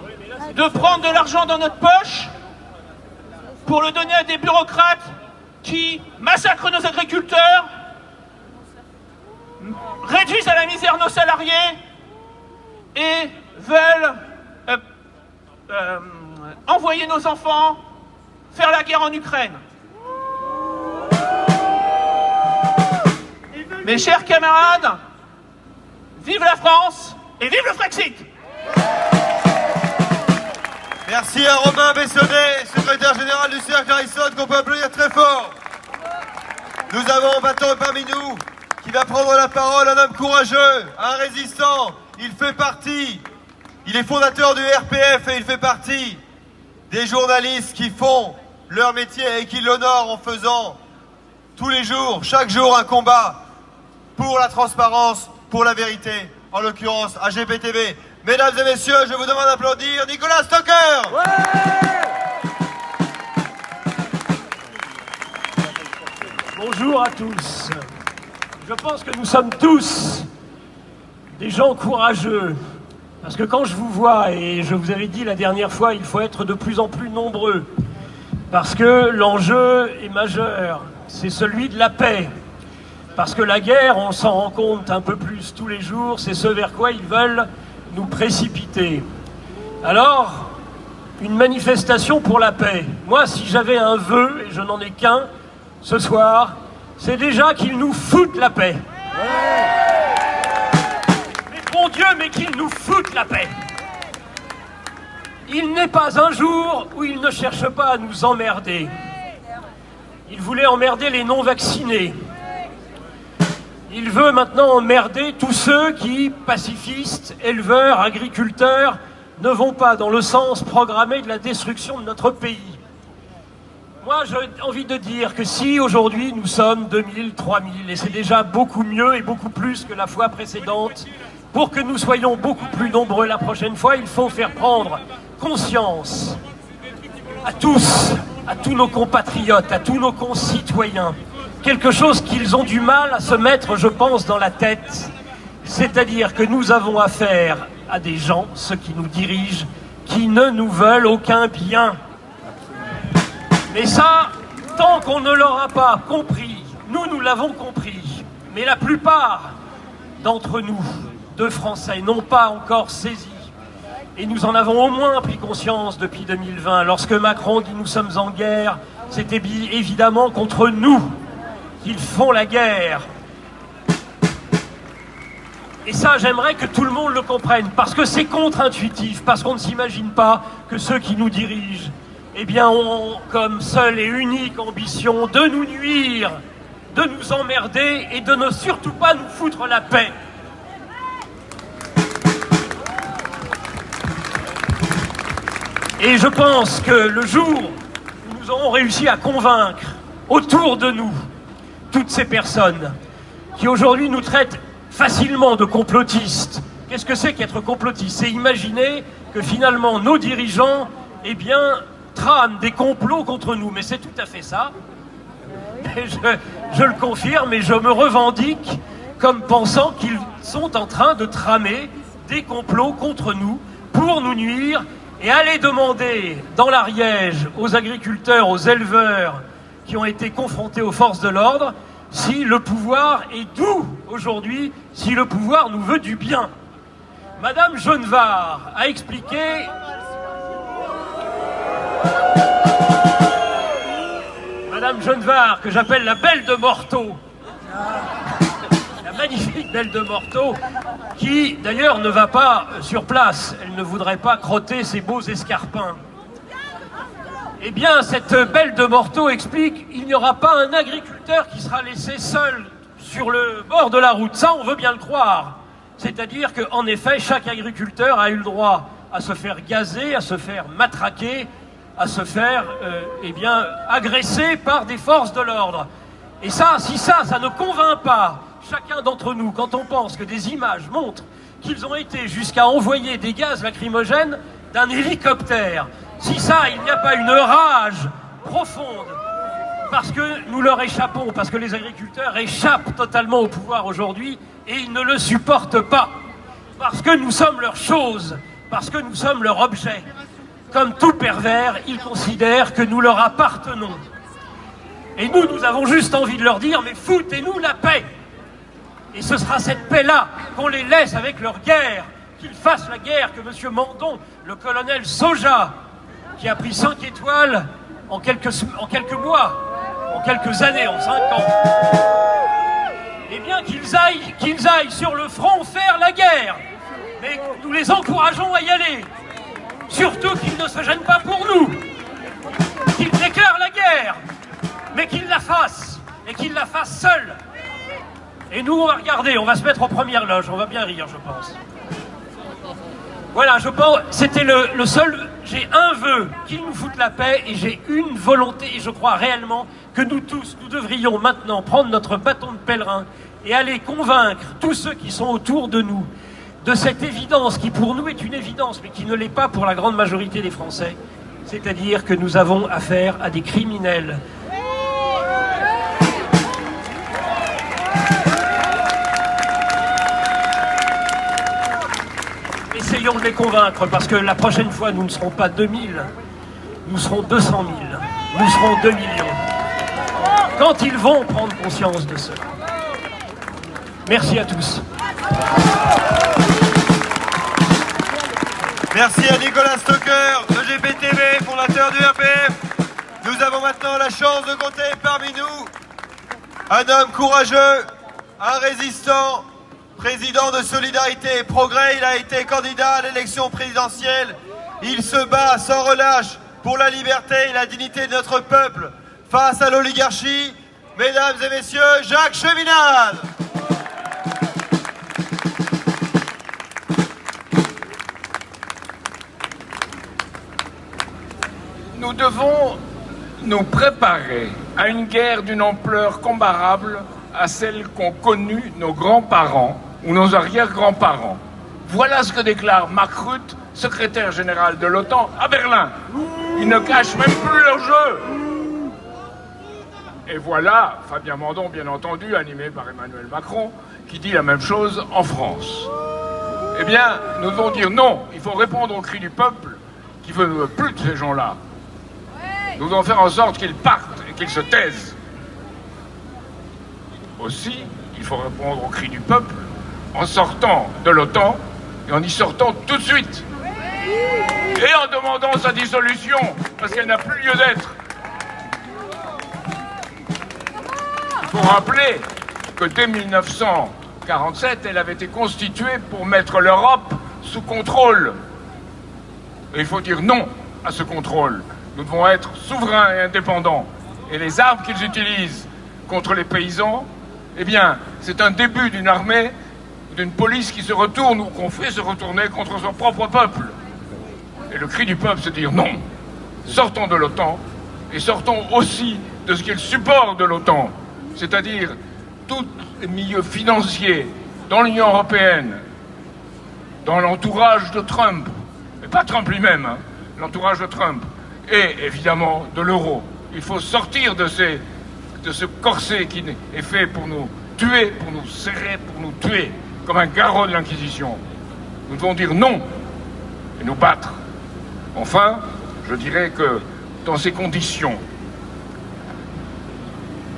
de prendre de l'argent dans notre poche pour le donner à des bureaucrates qui massacrent nos agriculteurs, réduisent à la misère nos salariés et veulent envoyer nos enfants faire la guerre en Ukraine. Mes chers camarades, vive la France et vive le Frexit! Merci à Romain Bessonnet, secrétaire général du Cercle Aristote, qu'on peut applaudir très fort. Nous avons maintenant parmi nous qui va prendre la parole un homme courageux, un résistant. Il est fondateur du RPF et il fait partie des journalistes qui font leur métier et qui l'honorent en faisant tous les jours, chaque jour, un combat pour la transparence, pour la vérité, en l'occurrence AGPTV. Mesdames et messieurs, je vous demande d'applaudir Nicolas Stocker. Bonjour à tous. Je pense que nous sommes tous des gens courageux. Parce que quand je vous vois, et je vous avais dit la dernière fois, il faut être de plus en plus nombreux. Parce que l'enjeu est majeur. C'est celui de la paix. Parce que la guerre, on s'en rend compte un peu plus tous les jours, c'est ce vers quoi ils veulent nous précipiter. Alors, une manifestation pour la paix. Moi, si j'avais un vœu, et je n'en ai qu'un, ce soir, c'est déjà qu'ils nous foutent la paix. Mais bon Dieu, mais qu'ils nous foutent la paix. Il n'est pas un jour où ils ne cherchent pas à nous emmerder. Il voulait emmerder les non-vaccinés. Il veut maintenant emmerder tous ceux qui, pacifistes, éleveurs, agriculteurs, ne vont pas dans le sens programmé de la destruction de notre pays. Moi, j'ai envie de dire que si aujourd'hui nous sommes 2000, 3000, et c'est déjà beaucoup mieux et beaucoup plus que la fois précédente, pour que nous soyons beaucoup plus nombreux la prochaine fois, il faut faire prendre conscience à tous nos compatriotes, à tous nos concitoyens, quelque chose qu'ils ont du mal à se mettre, je pense, dans la tête, c'est-à-dire que nous avons affaire à des gens, ceux qui nous dirigent, qui ne nous veulent aucun bien. Mais ça, tant qu'on ne l'aura pas compris, nous l'avons compris, mais la plupart d'entre nous, de Français, n'ont pas encore saisi. Et nous en avons au moins pris conscience depuis 2020. Lorsque Macron dit « nous sommes en guerre », c'est évidemment contre nous qu'ils font la guerre. Et ça, j'aimerais que tout le monde le comprenne, parce que c'est contre-intuitif, parce qu'on ne s'imagine pas que ceux qui nous dirigent, eh bien, ont comme seule et unique ambition de nous nuire, de nous emmerder et de ne surtout pas nous foutre la paix. Et je pense que le jour où nous aurons réussi à convaincre autour de nous toutes ces personnes qui aujourd'hui nous traitent facilement de complotistes. Qu'est-ce que c'est qu'être complotiste? C'est imaginer que finalement nos dirigeants, eh bien, trament des complots contre nous. Mais c'est tout à fait ça. Et je le confirme et je me revendique comme pensant qu'ils sont en train de tramer des complots contre nous pour nous nuire et aller demander dans l'Ariège aux agriculteurs, aux éleveurs qui ont été confrontés aux forces de l'ordre si le pouvoir est doux aujourd'hui, si le pouvoir nous veut du bien. Madame Genevard a expliqué... Madame Genevard, que j'appelle la belle de Morteau, la magnifique belle de Morteau, qui d'ailleurs ne va pas sur place, elle ne voudrait pas crotter ses beaux escarpins. Eh bien, cette belle de Morteau explique qu'il n'y aura pas un agriculteur qui sera laissé seul sur le bord de la route. Ça, on veut bien le croire. C'est-à-dire qu'en effet, chaque agriculteur a eu le droit à se faire gazer, à se faire matraquer, à se faire eh bien, agresser par des forces de l'ordre. Et ça, si ça ne convainc pas chacun d'entre nous, quand on pense que des images montrent qu'ils ont été jusqu'à envoyer des gaz lacrymogènes d'un hélicoptère, si ça, il n'y a pas une rage profonde, parce que nous leur échappons, parce que les agriculteurs échappent totalement au pouvoir aujourd'hui, et ils ne le supportent pas, parce que nous sommes leur chose, parce que nous sommes leur objet. Comme tout pervers, ils considèrent que nous leur appartenons. Et nous avons juste envie de leur dire, mais foutez-nous la paix. Et ce sera cette paix-là qu'on les laisse avec leur guerre, qu'ils fassent la guerre que M. Mandon, le colonel Soja, qui a pris 5 étoiles en quelques mois, en quelques années, en 5 ans, eh bien qu'ils aillent sur le front faire la guerre. Mais nous les encourageons à y aller. Surtout qu'ils ne se gênent pas pour nous. Qu'ils déclarent la guerre, mais qu'ils la fassent. mais qu'il la fasse seul. Et nous, on va regarder, on va se mettre en première loge, on va bien rire, je pense. Voilà, je pense, c'était le seul, j'ai un vœu, qu'il nous foute la paix, et j'ai une volonté, et je crois réellement que nous tous, nous devrions maintenant prendre notre bâton de pèlerin et aller convaincre tous ceux qui sont autour de nous de cette évidence qui pour nous est une évidence, mais qui ne l'est pas pour la grande majorité des Français, c'est-à-dire que nous avons affaire à des criminels. Essayons de les convaincre, parce que la prochaine fois, nous ne serons pas 2000, nous serons 200 000, nous serons 2 millions. Quand ils vont prendre conscience de cela. Merci à tous. Merci à Nicolas Stocker, de GPTV, fondateur du RPF. Nous avons maintenant la chance de compter parmi nous un homme courageux, un résistant, président de Solidarité et Progrès. Il a été candidat à l'élection présidentielle. Il se bat sans relâche pour la liberté et la dignité de notre peuple face à l'oligarchie. Mesdames et messieurs, Jacques Cheminade. Nous devons nous préparer à une guerre d'une ampleur comparable à celle qu'ont connue nos grands-parents ou nos arrière-grands-parents. Voilà ce que déclare Mark Rutte, secrétaire général de l'OTAN, à Berlin. Ils ne cachent même plus leur jeu. Et voilà Fabien Mandon, bien entendu, animé par Emmanuel Macron, qui dit la même chose en France. Eh bien, nous devons dire non, il faut répondre au cri du peuple qui ne veut plus de ces gens-là. Nous devons faire en sorte qu'ils partent et qu'ils se taisent. Aussi, il faut répondre au cri du peuple en sortant de l'OTAN et en y sortant tout de suite. Et en demandant sa dissolution, parce qu'elle n'a plus lieu d'être. Il faut rappeler que dès 1947, elle avait été constituée pour mettre l'Europe sous contrôle. Et il faut dire non à ce contrôle. Nous devons être souverains et indépendants. Et les armes qu'ils utilisent contre les paysans, eh bien, c'est un début d'une armée, d'une police qui se retourne ou qu'on fait se retourner contre son propre peuple. Et le cri du peuple, c'est dire non. Sortons de l'OTAN et sortons aussi de ce qui est le support de l'OTAN, c'est-à-dire tous les milieux financiers dans l'Union européenne, dans l'entourage de Trump, et pas Trump lui-même, hein, l'entourage de Trump, et évidemment de l'euro. Il faut sortir de ce corset qui est fait pour nous tuer, pour nous serrer, pour nous tuer, comme un garrot de l'Inquisition. Nous devons dire non et nous battre. Enfin, je dirais que dans ces conditions,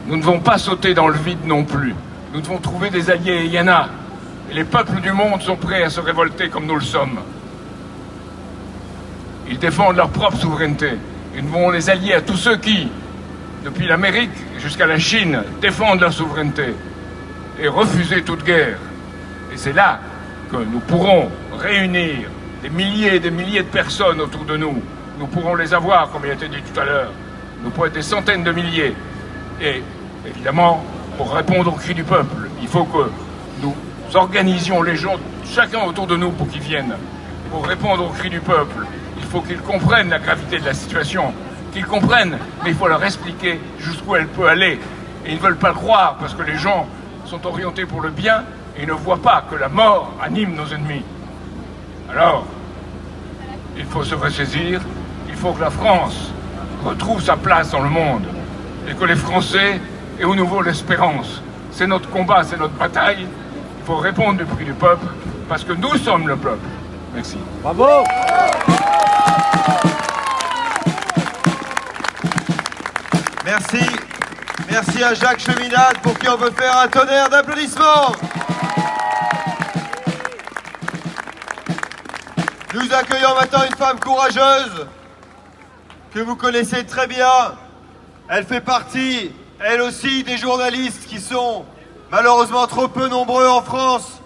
nous ne devons pas sauter dans le vide non plus. Nous devons trouver des alliés, et il y en a. Et les peuples du monde sont prêts à se révolter comme nous le sommes. Ils défendent leur propre souveraineté. Et nous devons les allier à tous ceux qui, depuis l'Amérique jusqu'à la Chine, défendent leur souveraineté et refuser toute guerre. Et c'est là que nous pourrons réunir des milliers et des milliers de personnes autour de nous. Nous pourrons les avoir, comme il a été dit tout à l'heure. Nous pourrons être des centaines de milliers. Et évidemment, pour répondre au cri du peuple, il faut que nous organisions les gens, chacun autour de nous, pour qu'ils viennent. Pour répondre au cri du peuple, il faut qu'ils comprennent la gravité de la situation. Qu'ils comprennent, mais il faut leur expliquer jusqu'où elle peut aller. Et ils ne veulent pas le croire, parce que les gens sont orientés pour le bien et ne voient pas que la mort anime nos ennemis. Alors, il faut se ressaisir, il faut que la France retrouve sa place dans le monde et que les Français aient au nouveau l'espérance. C'est notre combat, c'est notre bataille. Il faut répondre du prix du peuple parce que nous sommes le peuple. Merci. Bravo! Merci. Merci à Jacques Cheminade pour qui on peut faire un tonnerre d'applaudissements. Nous accueillons maintenant une femme courageuse que vous connaissez très bien. Elle fait partie, elle aussi, des journalistes qui sont malheureusement trop peu nombreux en France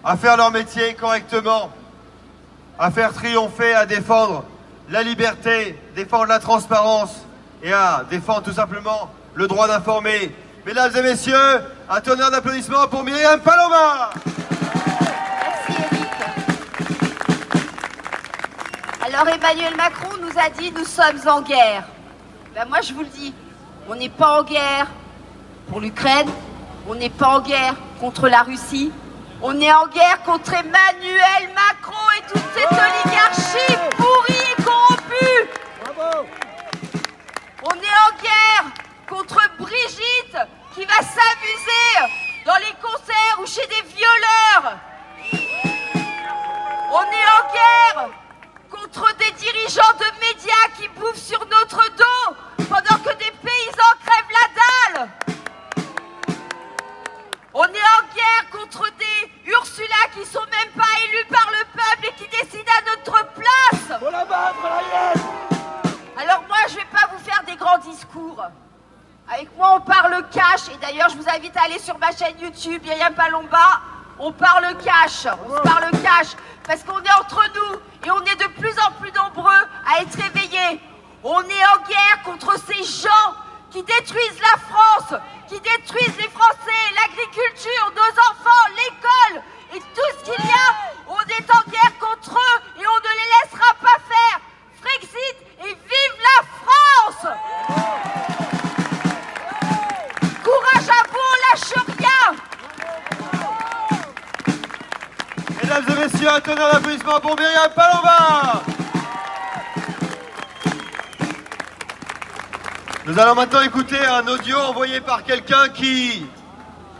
à faire leur métier correctement, à faire triompher, à défendre la liberté, défendre la transparence et à défendre tout simplement le droit d'informer Mesdames et messieurs, un tonnerre d'applaudissements pour Myriam Paloma. Merci Eric. Alors Emmanuel Macron nous a dit nous sommes en guerre. Ben moi je vous le dis, on n'est pas en guerre pour l'Ukraine, on n'est pas en guerre contre la Russie, on est en guerre contre Emmanuel Macron et toute cette oligarchie pourrie et corrompue. Bravo. On est en guerre contre Brigitte qui va s'amuser dans les concerts ou chez des violeurs. On est en guerre contre des dirigeants de médias qui bouffent sur notre dos pendant que des paysans crèvent la dalle. On est en guerre contre des Ursula qui sont même pas élus par le peuple et qui décident à notre place. Faut la battre, la hyène. Alors moi, je vais pas vous faire des grands discours. Avec moi, on parle cash. Et d'ailleurs, je vous invite à aller sur ma chaîne YouTube, Myriam Paloma. On parle cash. On se parle cash. Parce qu'on est entre nous. Et on est de plus en plus nombreux à être éveillés. On est en guerre contre ces gens qui détruisent la France, qui détruisent les Français, l'agriculture, nos enfants, l'école et tout ce qu'il y a. On est en guerre contre eux et on ne les laissera pas faire. Frexit et vive la France! Courage à vous, on lâche rien! Mesdames et messieurs, un tonnerre d'applaudissements pour Myriam Paloma. Nous allons maintenant écouter un audio envoyé par quelqu'un qui,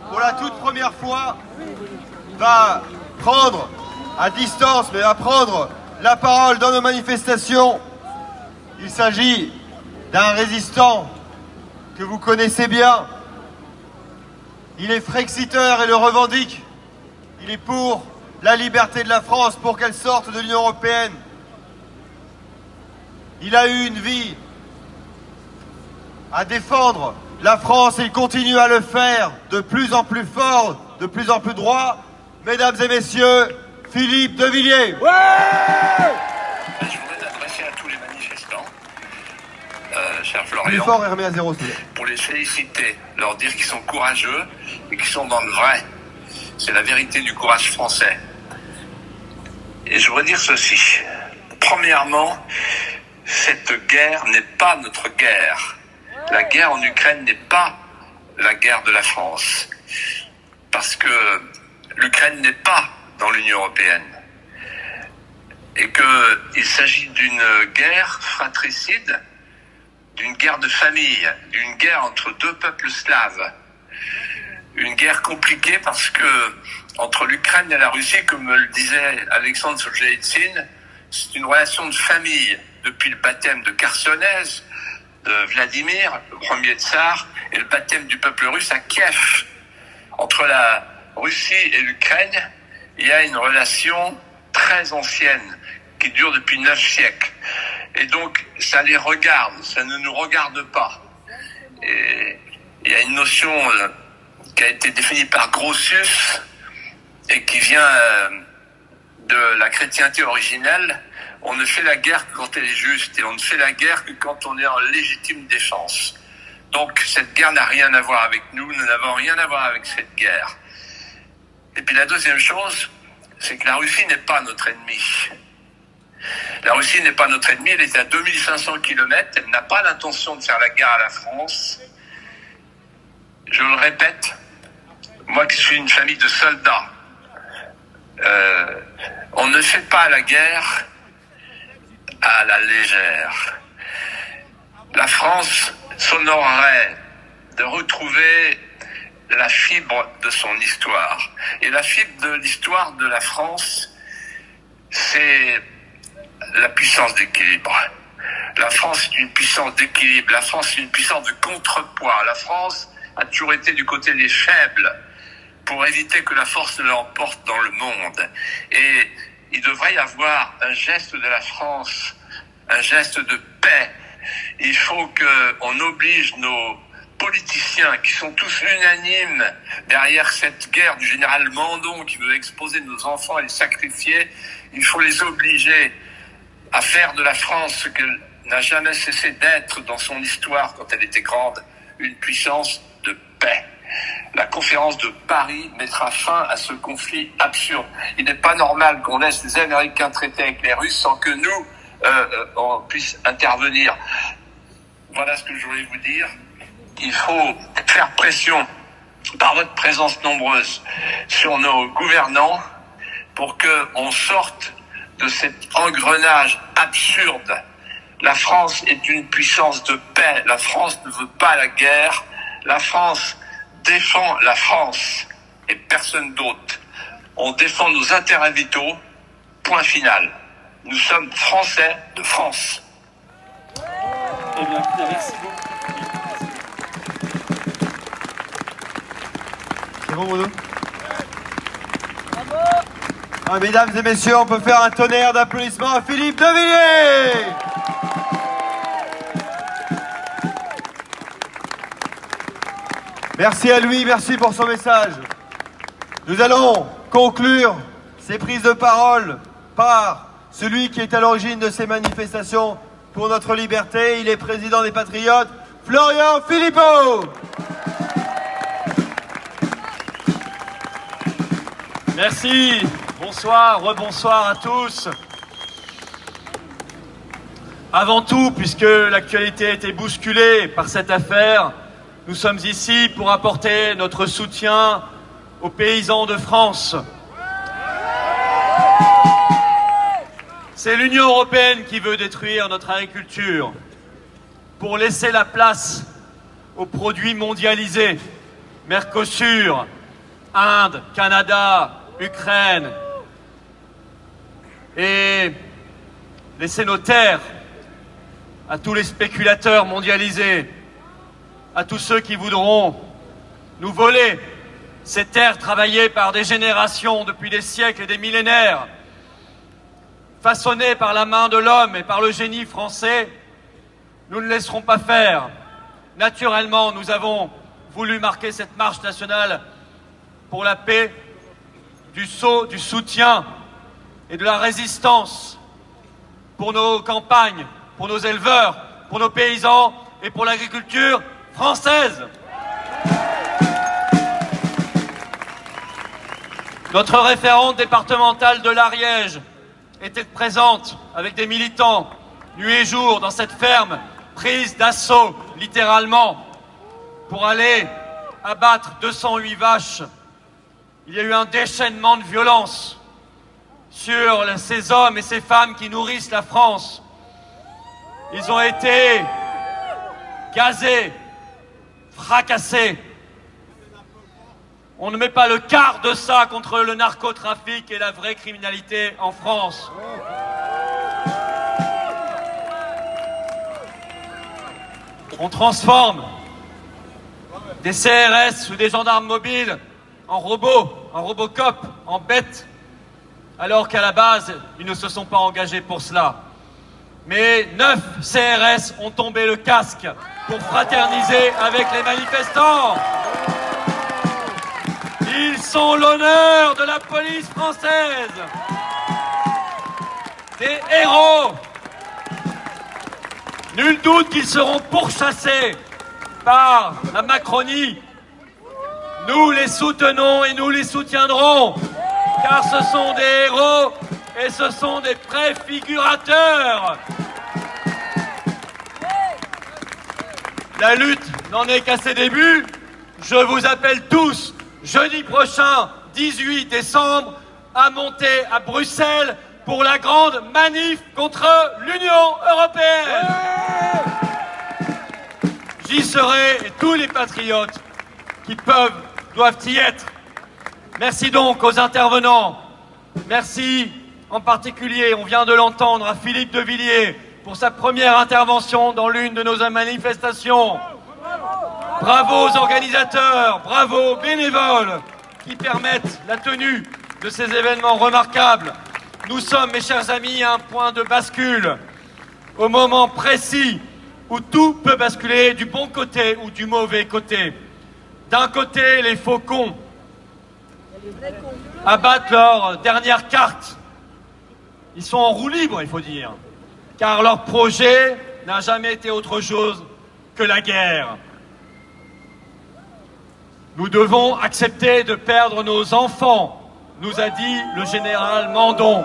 pour la toute première fois, va prendre à distance, mais va prendre la parole dans nos manifestations. Il s'agit d'un résistant que vous connaissez bien. Il est frexiteur et le revendique. Il est pour la liberté de la France, pour qu'elle sorte de l'Union européenne. Il a eu une vie à défendre la France et il continue à le faire de plus en plus fort, de plus en plus droit. Mesdames et messieurs, Philippe de Villiers. Ouais. Je voudrais t'adresser à tous les manifestants, cher Florian, plus fort et remet à zéro, pour les féliciter, leur dire qu'ils sont courageux et qu'ils sont dans le vrai. C'est la vérité du courage français. Et je voudrais dire ceci. Premièrement, cette guerre n'est pas notre guerre. La guerre en Ukraine n'est pas la guerre de la France. Parce que l'Ukraine n'est pas dans l'Union européenne. Et qu'il s'agit d'une guerre fratricide, d'une guerre de famille, d'une guerre entre deux peuples slaves. Une guerre compliquée parce que entre l'Ukraine et la Russie, comme le disait Alexandre Solzhenitsyn, c'est une relation de famille depuis le baptême de Chersonèse, de Vladimir, le premier tsar, et le baptême du peuple russe à Kiev. Entre la Russie et l'Ukraine, il y a une relation très ancienne qui dure depuis 9 siècles. Et donc, ça les regarde, ça ne nous regarde pas. Et il y a une notion qui a été définie par Grotius et qui vient de la chrétienté originelle. On ne fait la guerre que quand elle est juste et on ne fait la guerre que quand on est en légitime défense. Donc cette guerre n'a rien à voir avec nous, nous n'avons rien à voir avec cette guerre. Et puis la deuxième chose, c'est que la Russie n'est pas notre ennemi. La Russie n'est pas notre ennemi, elle est à 2500 km, elle n'a pas l'intention de faire la guerre à la France. Je le répète, moi qui suis une famille de soldats, on ne fait pas la guerre à la légère. La France s'honorerait de retrouver la fibre de son histoire. Et la fibre de l'histoire de la France, c'est la puissance d'équilibre. La France est une puissance d'équilibre. La France est une puissance de contrepoids. La France a toujours été du côté des faibles pour éviter que la force ne l'emporte dans le monde. Et il devrait y avoir un geste de la France, un geste de paix. Il faut qu'on oblige nos politiciens qui sont tous unanimes derrière cette guerre du général Mandon qui veut exposer nos enfants et les sacrifier. Il faut les obliger à faire de la France ce qu'elle n'a jamais cessé d'être dans son histoire quand elle était grande, une puissance de paix. paix. La conférence de Paris mettra fin à ce conflit absurde. Il n'est pas normal qu'on laisse les Américains traiter avec les Russes sans que nous, on puisse intervenir. Voilà ce que je voulais vous dire. Il faut faire pression par votre présence nombreuse sur nos gouvernants pour qu'on sorte de cet engrenage absurde. La France est une puissance de paix. La France ne veut pas la guerre. La France défend la France et personne d'autre. On défend nos intérêts vitaux. Point final. Nous sommes Français de France. Eh bien, merci beaucoup. C'est bon, Bruno? Ah, mesdames et messieurs, on peut faire un tonnerre d'applaudissements à Philippe de Villiers. Merci à lui, merci pour son message. Nous allons conclure ces prises de parole par celui qui est à l'origine de ces manifestations pour notre liberté. Il est président des Patriotes, Florian Philippot. Merci, bonsoir, rebonsoir à tous. Avant tout, puisque l'actualité a été bousculée par cette affaire, nous sommes ici pour apporter notre soutien aux paysans de France. C'est l'Union européenne qui veut détruire notre agriculture pour laisser la place aux produits mondialisés, Mercosur, Inde, Canada, Ukraine, et laisser nos terres à tous les spéculateurs mondialisés, à tous ceux qui voudront nous voler ces terres travaillées par des générations depuis des siècles et des millénaires, façonnées par la main de l'homme et par le génie français. Nous ne laisserons pas faire. Naturellement, nous avons voulu marquer cette marche nationale pour la paix, du soutien et de la résistance pour nos campagnes, pour nos éleveurs, pour nos paysans et pour l'agriculture française. Notre référente départementale de l'Ariège était présente avec des militants nuit et jour dans cette ferme prise d'assaut, littéralement, pour aller abattre 208 vaches. Il y a eu un déchaînement de violence sur ces hommes et ces femmes qui nourrissent la France. Ils ont été gazés, fracassés. On ne met pas le quart de ça contre le narcotrafic et la vraie criminalité en France. On transforme des CRS ou des gendarmes mobiles en robots, en Robocop, en bêtes, alors qu'à la base, ils ne se sont pas engagés pour cela. Mais 9 CRS ont tombé le casque pour fraterniser avec les manifestants. Ils sont l'honneur de la police française. Des héros. Nul doute qu'ils seront pourchassés par la Macronie. Nous les soutenons et nous les soutiendrons, car ce sont des héros et ce sont des préfigurateurs. La lutte n'en est qu'à ses débuts. Je vous appelle tous, jeudi prochain, 18 décembre, à monter à Bruxelles pour la grande manif contre l'Union européenne. J'y serai et tous les patriotes qui peuvent doivent y être. Merci donc aux intervenants. Merci en particulier, on vient de l'entendre, à Philippe de Villiers pour sa première intervention dans l'une de nos manifestations. Bravo aux organisateurs, bravo aux bénévoles qui permettent la tenue de ces événements remarquables. Nous sommes, mes chers amis, à un point de bascule, au moment précis où tout peut basculer du bon côté ou du mauvais côté. D'un côté, les faucons abattent leur dernière carte. Ils sont en roue libre, il faut dire, car leur projet n'a jamais été autre chose que la guerre. Nous devons accepter de perdre nos enfants, nous a dit le général Mandon.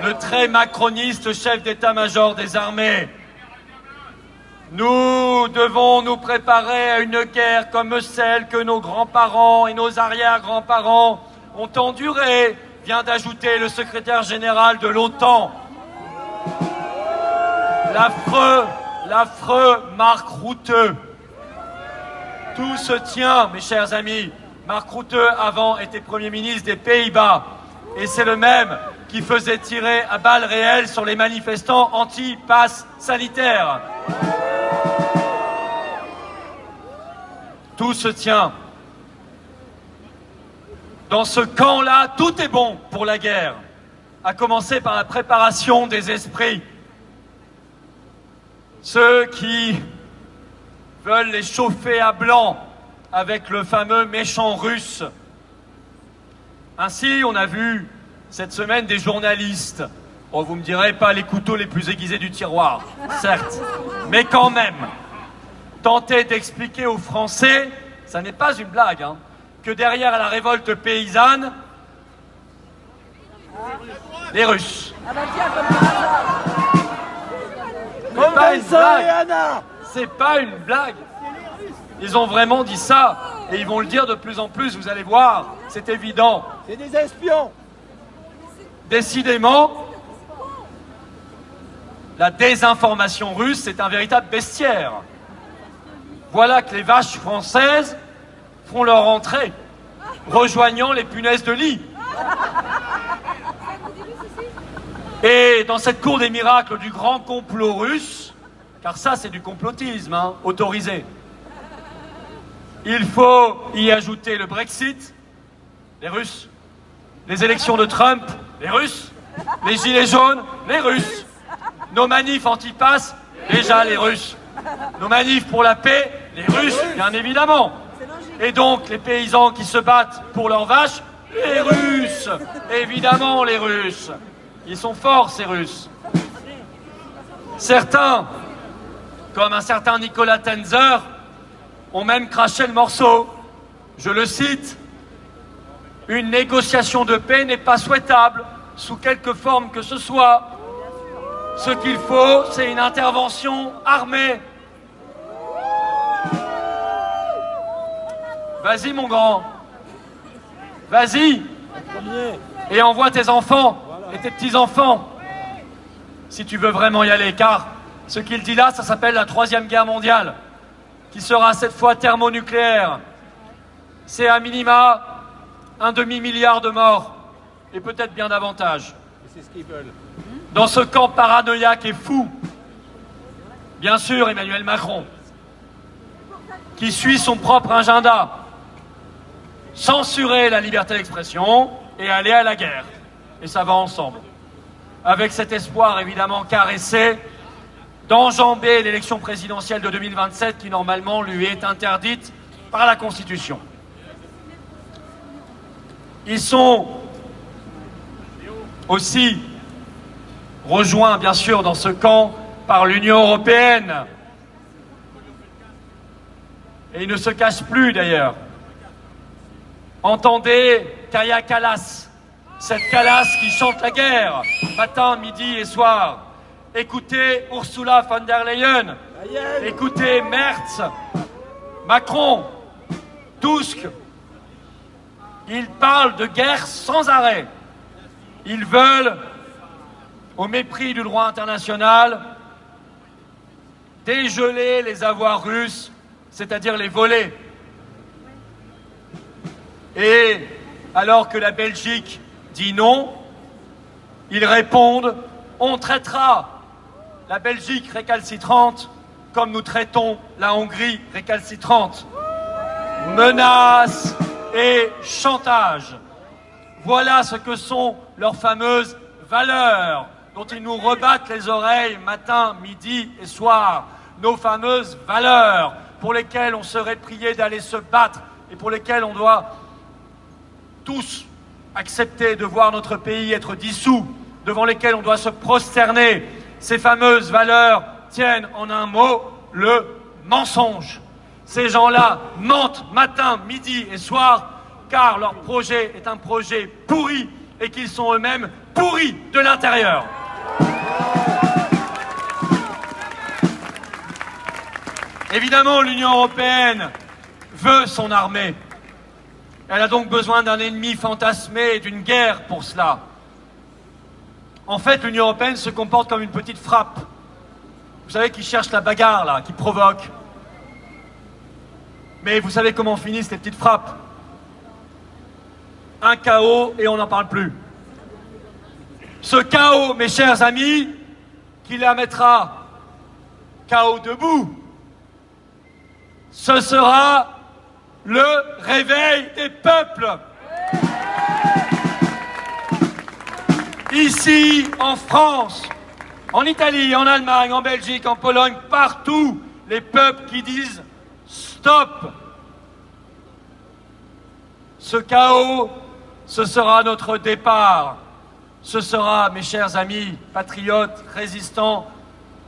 Le très macroniste chef d'état-major des armées. Nous devons nous préparer à une guerre comme celle que nos grands-parents et nos arrière-grands-parents ont endurée, vient d'ajouter le secrétaire général de l'OTAN. L'affreux Mark Rutte. Tout se tient, mes chers amis. Mark Rutte, avant, était Premier ministre des Pays-Bas. Et c'est le même qui faisait tirer à balles réelles sur les manifestants anti-pass sanitaire. Tout se tient. Dans ce camp-là, tout est bon pour la guerre, à commencer par la préparation des esprits. Ceux qui veulent les chauffer à blanc avec le fameux méchant russe. Ainsi, on a vu cette semaine des journalistes. Oh, vous me direz, pas les couteaux les plus aiguisés du tiroir, certes, mais quand même. Tenter d'expliquer aux Français, ça n'est pas une blague, hein, que derrière la révolte paysanne, les Russes. C'est pas une blague. C'est pas une blague. Ils ont vraiment dit ça, et ils vont le dire de plus en plus, vous allez voir, c'est évident. C'est des espions. Décidément, la désinformation russe, c'est un véritable bestiaire. Voilà que les vaches françaises font leur entrée, rejoignant les punaises de lit. Et dans cette cour des miracles du grand complot russe, car ça c'est du complotisme, hein, autorisé, il faut y ajouter le Brexit, les Russes, les élections de Trump, les Russes, les gilets jaunes, les Russes, nos manifs anti-pass, déjà les Russes, nos manifs pour la paix, les Russes, bien évidemment. Et donc les paysans qui se battent pour leurs vaches, les Russes, évidemment les Russes. Ils sont forts ces Russes. Certains, comme un certain Nicolas Tenzer, ont même craché le morceau. Je le cite, « Une négociation de paix n'est pas souhaitable, sous quelque forme que ce soit. Ce qu'il faut, c'est une intervention armée. » Vas-y mon grand, vas-y, et envoie tes enfants et tes petits-enfants, si tu veux vraiment y aller, car ce qu'il dit là, ça s'appelle la Troisième Guerre mondiale, qui sera cette fois thermonucléaire. C'est à minima 1 demi-milliard de morts, et peut-être bien davantage. C'est ce qu'ils veulent. Dans ce camp paranoïaque et fou, bien sûr Emmanuel Macron, qui suit son propre agenda, censurer la liberté d'expression et aller à la guerre. Et ça va ensemble. Avec cet espoir évidemment caressé d'enjamber l'élection présidentielle de 2027 qui normalement lui est interdite par la Constitution. Ils sont aussi rejoints bien sûr dans ce camp par l'Union européenne. Et ils ne se cachent plus d'ailleurs. Entendez Kaja Kallas, cette Kallas qui chante la guerre, matin, midi et soir. Écoutez Ursula von der Leyen, écoutez Merz, Macron, Tusk. Ils parlent de guerre sans arrêt. Ils veulent, au mépris du droit international, dégeler les avoirs russes, c'est-à-dire les voler. Et alors que la Belgique dit non, ils répondent « On traitera la Belgique récalcitrante comme nous traitons la Hongrie récalcitrante. » Menaces et chantage. Voilà ce que sont leurs fameuses valeurs dont ils nous rebattent les oreilles matin, midi et soir. Nos fameuses valeurs pour lesquelles on serait prié d'aller se battre et pour lesquelles on doit tous accepter de voir notre pays être dissous, devant lesquels on doit se prosterner. Ces fameuses valeurs tiennent en un mot le mensonge. Ces gens-là mentent matin, midi et soir, car leur projet est un projet pourri et qu'ils sont eux-mêmes pourris de l'intérieur. Évidemment, l'Union européenne veut son armée. Elle a donc besoin d'un ennemi fantasmé et d'une guerre pour cela. En fait, l'Union européenne se comporte comme une petite frappe. Vous savez, qui cherche la bagarre, là, qui provoque. Mais vous savez comment finissent les petites frappes? Un chaos et on n'en parle plus. Ce chaos, mes chers amis, qui la mettra chaos debout, ce sera le réveil des peuples. Ici, en France, en Italie, en Allemagne, en Belgique, en Pologne, partout, les peuples qui disent stop. Ce chaos, ce sera notre départ. Ce sera, mes chers amis, patriotes, résistants,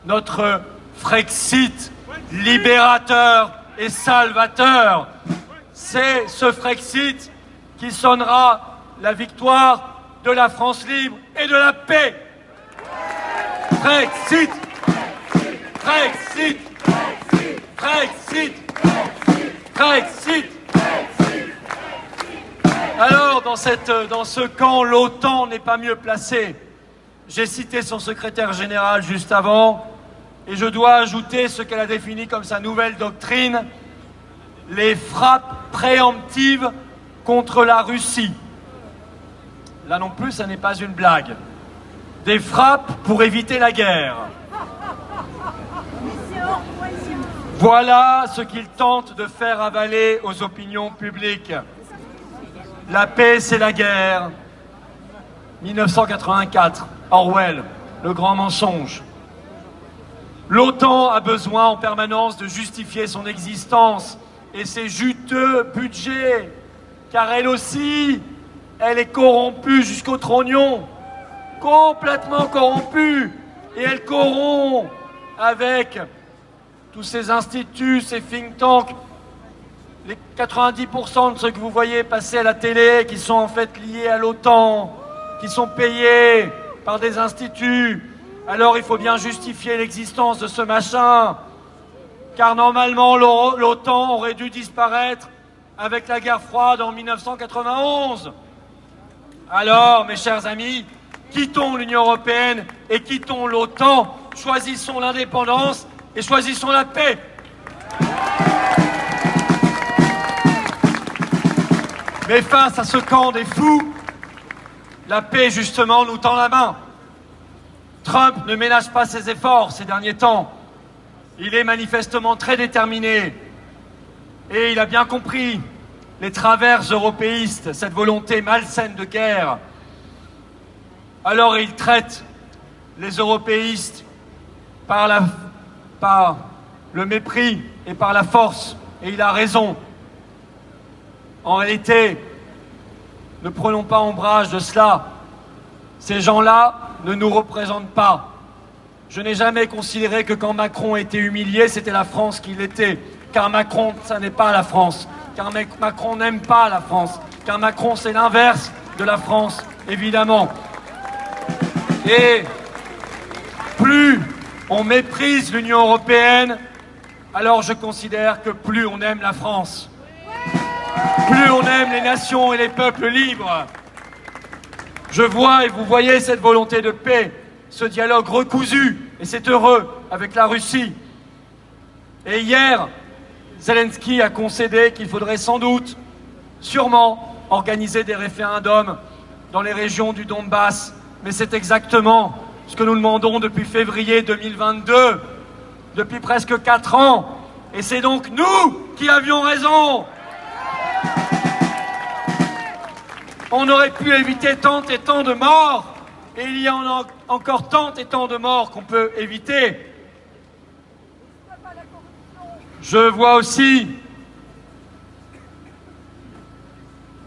notre Frexit libérateur et salvateur. C'est ce Frexit qui sonnera la victoire de la France libre et de la paix. Frexit, Frexit, Frexit, Frexit. Alors, dans ce camp, l'OTAN n'est pas mieux placée. J'ai cité son secrétaire général juste avant, et je dois ajouter ce qu'elle a défini comme sa nouvelle doctrine, les frappes préemptives contre la Russie. Là non plus, ça n'est pas une blague. Des frappes pour éviter la guerre. Voilà ce qu'il tente de faire avaler aux opinions publiques. La paix, c'est la guerre. 1984, Orwell, le grand mensonge. L'OTAN a besoin en permanence de justifier son existence et ses juteux budgets, car elle aussi, elle est corrompue jusqu'au trognon, complètement corrompue, et elle corrompt avec tous ces instituts, ces think tanks, les 90% de ceux que vous voyez passer à la télé, qui sont en fait liés à l'OTAN, qui sont payés par des instituts. Alors il faut bien justifier l'existence de ce machin, car normalement l'OTAN aurait dû disparaître avec la guerre froide en 1991. Alors, mes chers amis, quittons l'Union européenne et quittons l'OTAN, choisissons l'indépendance et choisissons la paix. Mais face à ce camp des fous, la paix, justement, nous tend la main. Trump ne ménage pas ses efforts ces derniers temps. Il est manifestement très déterminé. Et il a bien compris les travers européistes, cette volonté malsaine de guerre. Alors il traite les européistes par le mépris et par la force. Et il a raison. En réalité, ne prenons pas ombrage de cela. Ces gens-là ne nous représentent pas. Je n'ai jamais considéré que quand Macron était humilié, c'était la France qui l'était. Car Macron, ça n'est pas la France. Car Macron n'aime pas la France. Car Macron, c'est l'inverse de la France, évidemment. Et plus on méprise l'Union européenne, alors je considère que plus on aime la France. Plus on aime les nations et les peuples libres. Je vois et vous voyez cette volonté de paix, ce dialogue recousu, et c'est heureux, avec la Russie. Et hier, Zelensky a concédé qu'il faudrait sans doute, sûrement, organiser des référendums dans les régions du Donbass. Mais c'est exactement ce que nous demandons depuis février 2022, depuis presque 4 ans. Et c'est donc nous qui avions raison. On aurait pu éviter tant et tant de morts, et il y en a encore tant et tant de morts qu'on peut éviter. Je vois aussi,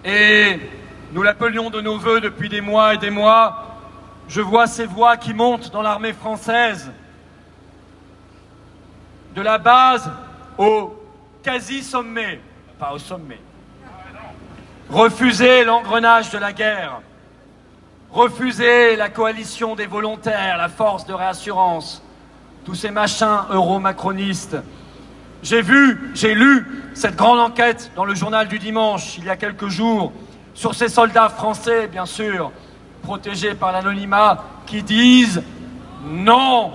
et nous l'appelions de nos voeux depuis des mois et des mois, je vois ces voix qui montent dans l'armée française, de la base au quasi-sommet, pas au sommet. Refuser l'engrenage de la guerre, refuser la coalition des volontaires, la force de réassurance, tous ces machins euro-macronistes. J'ai lu cette grande enquête dans le journal du dimanche, il y a quelques jours, sur ces soldats français, bien sûr, protégés par l'anonymat, qui disent « Non,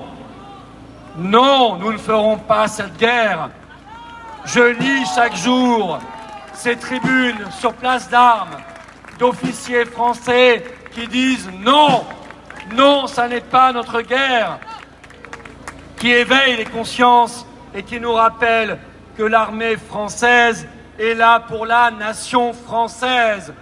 non, nous ne ferons pas cette guerre ». Je lis chaque jour ces tribunes sur place d'armes d'officiers français qui disent « Non, non, ça n'est pas notre guerre », qui éveillent les consciences et qui nous rappellent que l'armée française est là pour la nation française,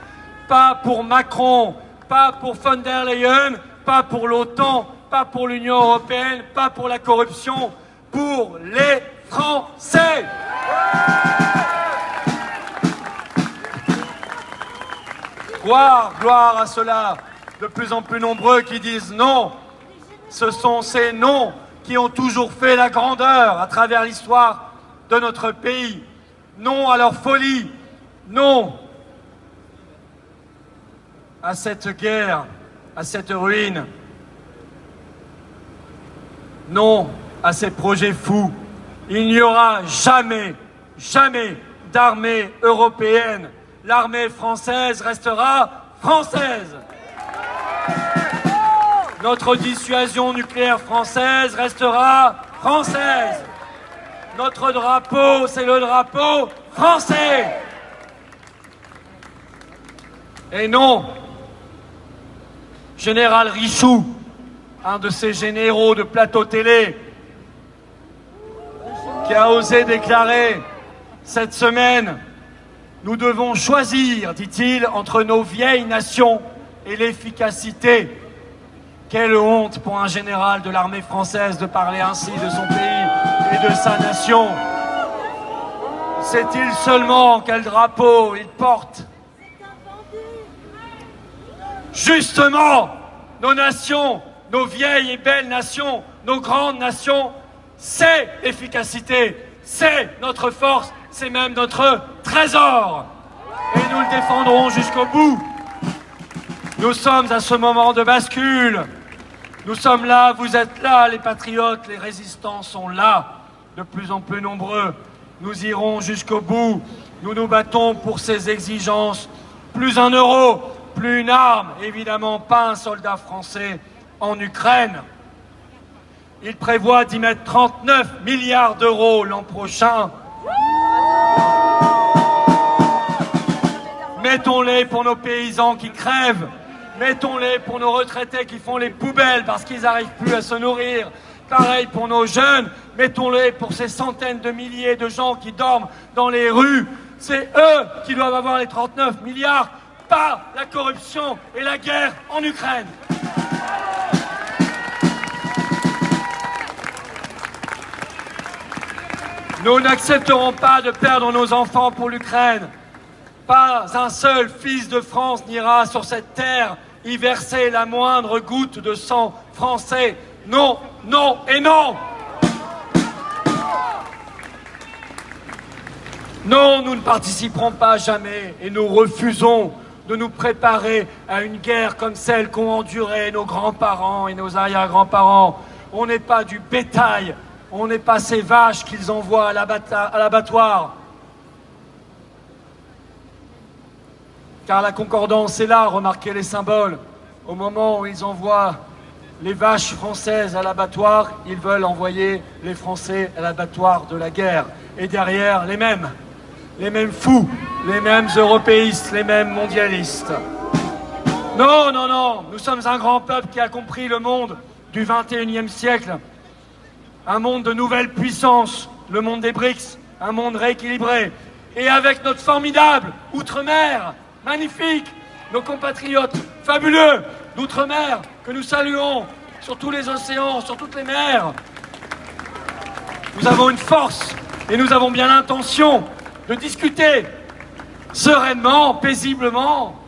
pas pour Macron, pas pour von der Leyen, pas pour l'OTAN, pas pour l'Union européenne, pas pour la corruption, pour les Français. Gloire à ceux-là, de plus en plus nombreux, qui disent non. Ce sont ces noms qui ont toujours fait la grandeur à travers l'histoire de notre pays. Non à leur folie, non à cette guerre, à cette ruine, non à ces projets fous. Il n'y aura jamais, jamais d'armée européenne. L'armée française restera française. Notre dissuasion nucléaire française restera française. Notre drapeau, c'est le drapeau français. Et non, Général Richoux, un de ces généraux de plateau télé, qui a osé déclarer cette semaine « Nous devons choisir, dit-il, entre nos vieilles nations et l'efficacité ». Quelle honte pour un général de l'armée française de parler ainsi de son pays et de sa nation. Sait-il seulement quel drapeau il porte? Justement, nos nations, nos vieilles et belles nations, nos grandes nations, c'est l'efficacité, c'est notre force, c'est même notre trésor. Et nous le défendrons jusqu'au bout. Nous sommes à ce moment de bascule. Nous sommes là, vous êtes là, les patriotes, les résistants sont là, de plus en plus nombreux. Nous irons jusqu'au bout. Nous nous battons pour ces exigences. Plus un euro, plus une arme, évidemment pas un soldat français en Ukraine. Il prévoit d'y mettre 39 milliards d'euros l'an prochain. Mettons-les pour nos paysans qui crèvent. Mettons-les pour nos retraités qui font les poubelles parce qu'ils n'arrivent plus à se nourrir. Pareil pour nos jeunes. Mettons-les pour ces centaines de milliers de gens qui dorment dans les rues. C'est eux qui doivent avoir les 39 milliards, pas la corruption et la guerre en Ukraine. Nous n'accepterons pas de perdre nos enfants pour l'Ukraine. Pas un seul fils de France n'ira sur cette terre y verser la moindre goutte de sang français. Non, non et non. Non, nous ne participerons pas jamais et nous refusons de nous préparer à une guerre comme celle qu'ont endurée nos grands-parents et nos arrière-grands-parents. On n'est pas du bétail, on n'est pas ces vaches qu'ils envoient à l'abattoir. Car la concordance est là, remarquez les symboles. Au moment où ils envoient les vaches françaises à l'abattoir, ils veulent envoyer les Français à l'abattoir de la guerre. Et derrière, les mêmes fous, les mêmes européistes, les mêmes mondialistes. Non, non, non, nous sommes un grand peuple qui a compris le monde du XXIe siècle. Un monde de nouvelles puissances, le monde des BRICS, un monde rééquilibré. Et avec notre formidable outre-mer, magnifique, nos compatriotes fabuleux d'outre-mer que nous saluons sur tous les océans, sur toutes les mers. Nous avons une force et nous avons bien l'intention de discuter sereinement, paisiblement,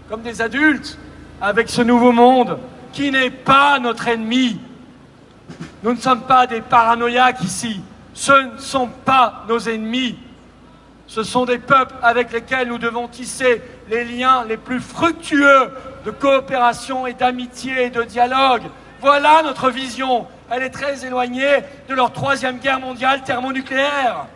comme des adultes, avec ce nouveau monde qui n'est pas notre ennemi. Nous ne sommes pas des paranoïaques ici. Ce ne sont pas nos ennemis. Ce sont des peuples avec lesquels nous devons tisser les liens les plus fructueux de coopération et d'amitié et de dialogue. Voilà notre vision. Elle est très éloignée de leur troisième guerre mondiale thermonucléaire.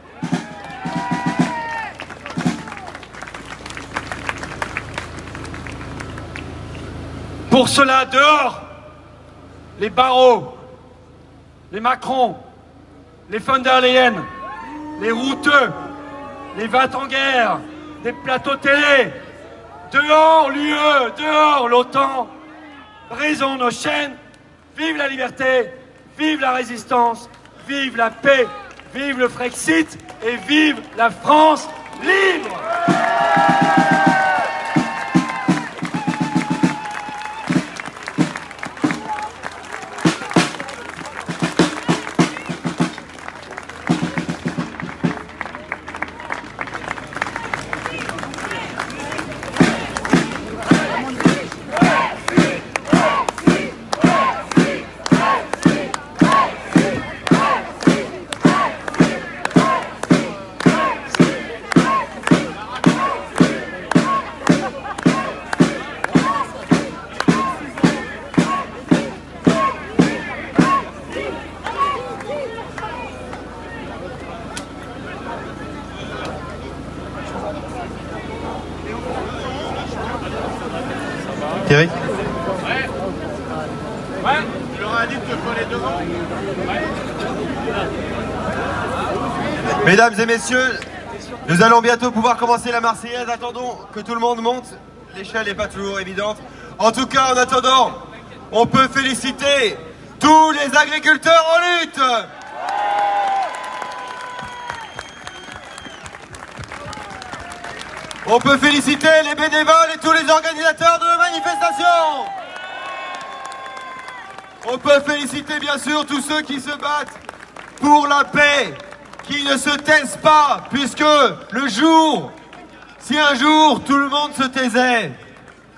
Pour cela, dehors, les Barrot, les Macron, les von der Leyen, les Routeux, les va-t-en-guerre, des plateaux télé, dehors l'UE, dehors l'OTAN, brisons nos chaînes, vive la liberté, vive la résistance, vive la paix, vive le Frexit et vive la France libre! Thierry ? Ouais, tu leur as dit de te coller devant. Mesdames et messieurs, nous allons bientôt pouvoir commencer la Marseillaise. Attendons que tout le monde monte. L'échelle n'est pas toujours évidente. En tout cas, en attendant, on peut féliciter tous les agriculteurs en lutte. On peut féliciter les bénévoles et tous les organisateurs de manifestations. On peut féliciter bien sûr tous ceux qui se battent pour la paix, qui ne se taisent pas, puisque le jour, si un jour tout le monde se taisait,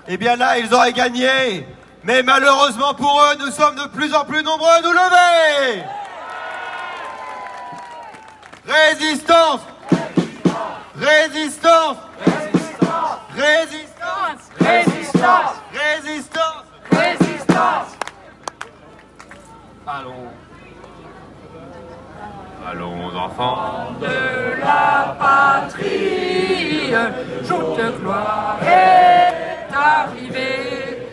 eh bien là ils auraient gagné. Mais malheureusement pour eux, nous sommes de plus en plus nombreux à nous lever. Résistance! Résistance! Résistance! Résistance! Résistance! Résistance! Allons enfants De la patrie, jour de gloire est arrivée.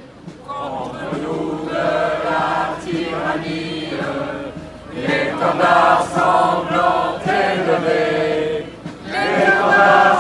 Contre nous de la tyrannie, l'étendard sanglant est levé. L'étendard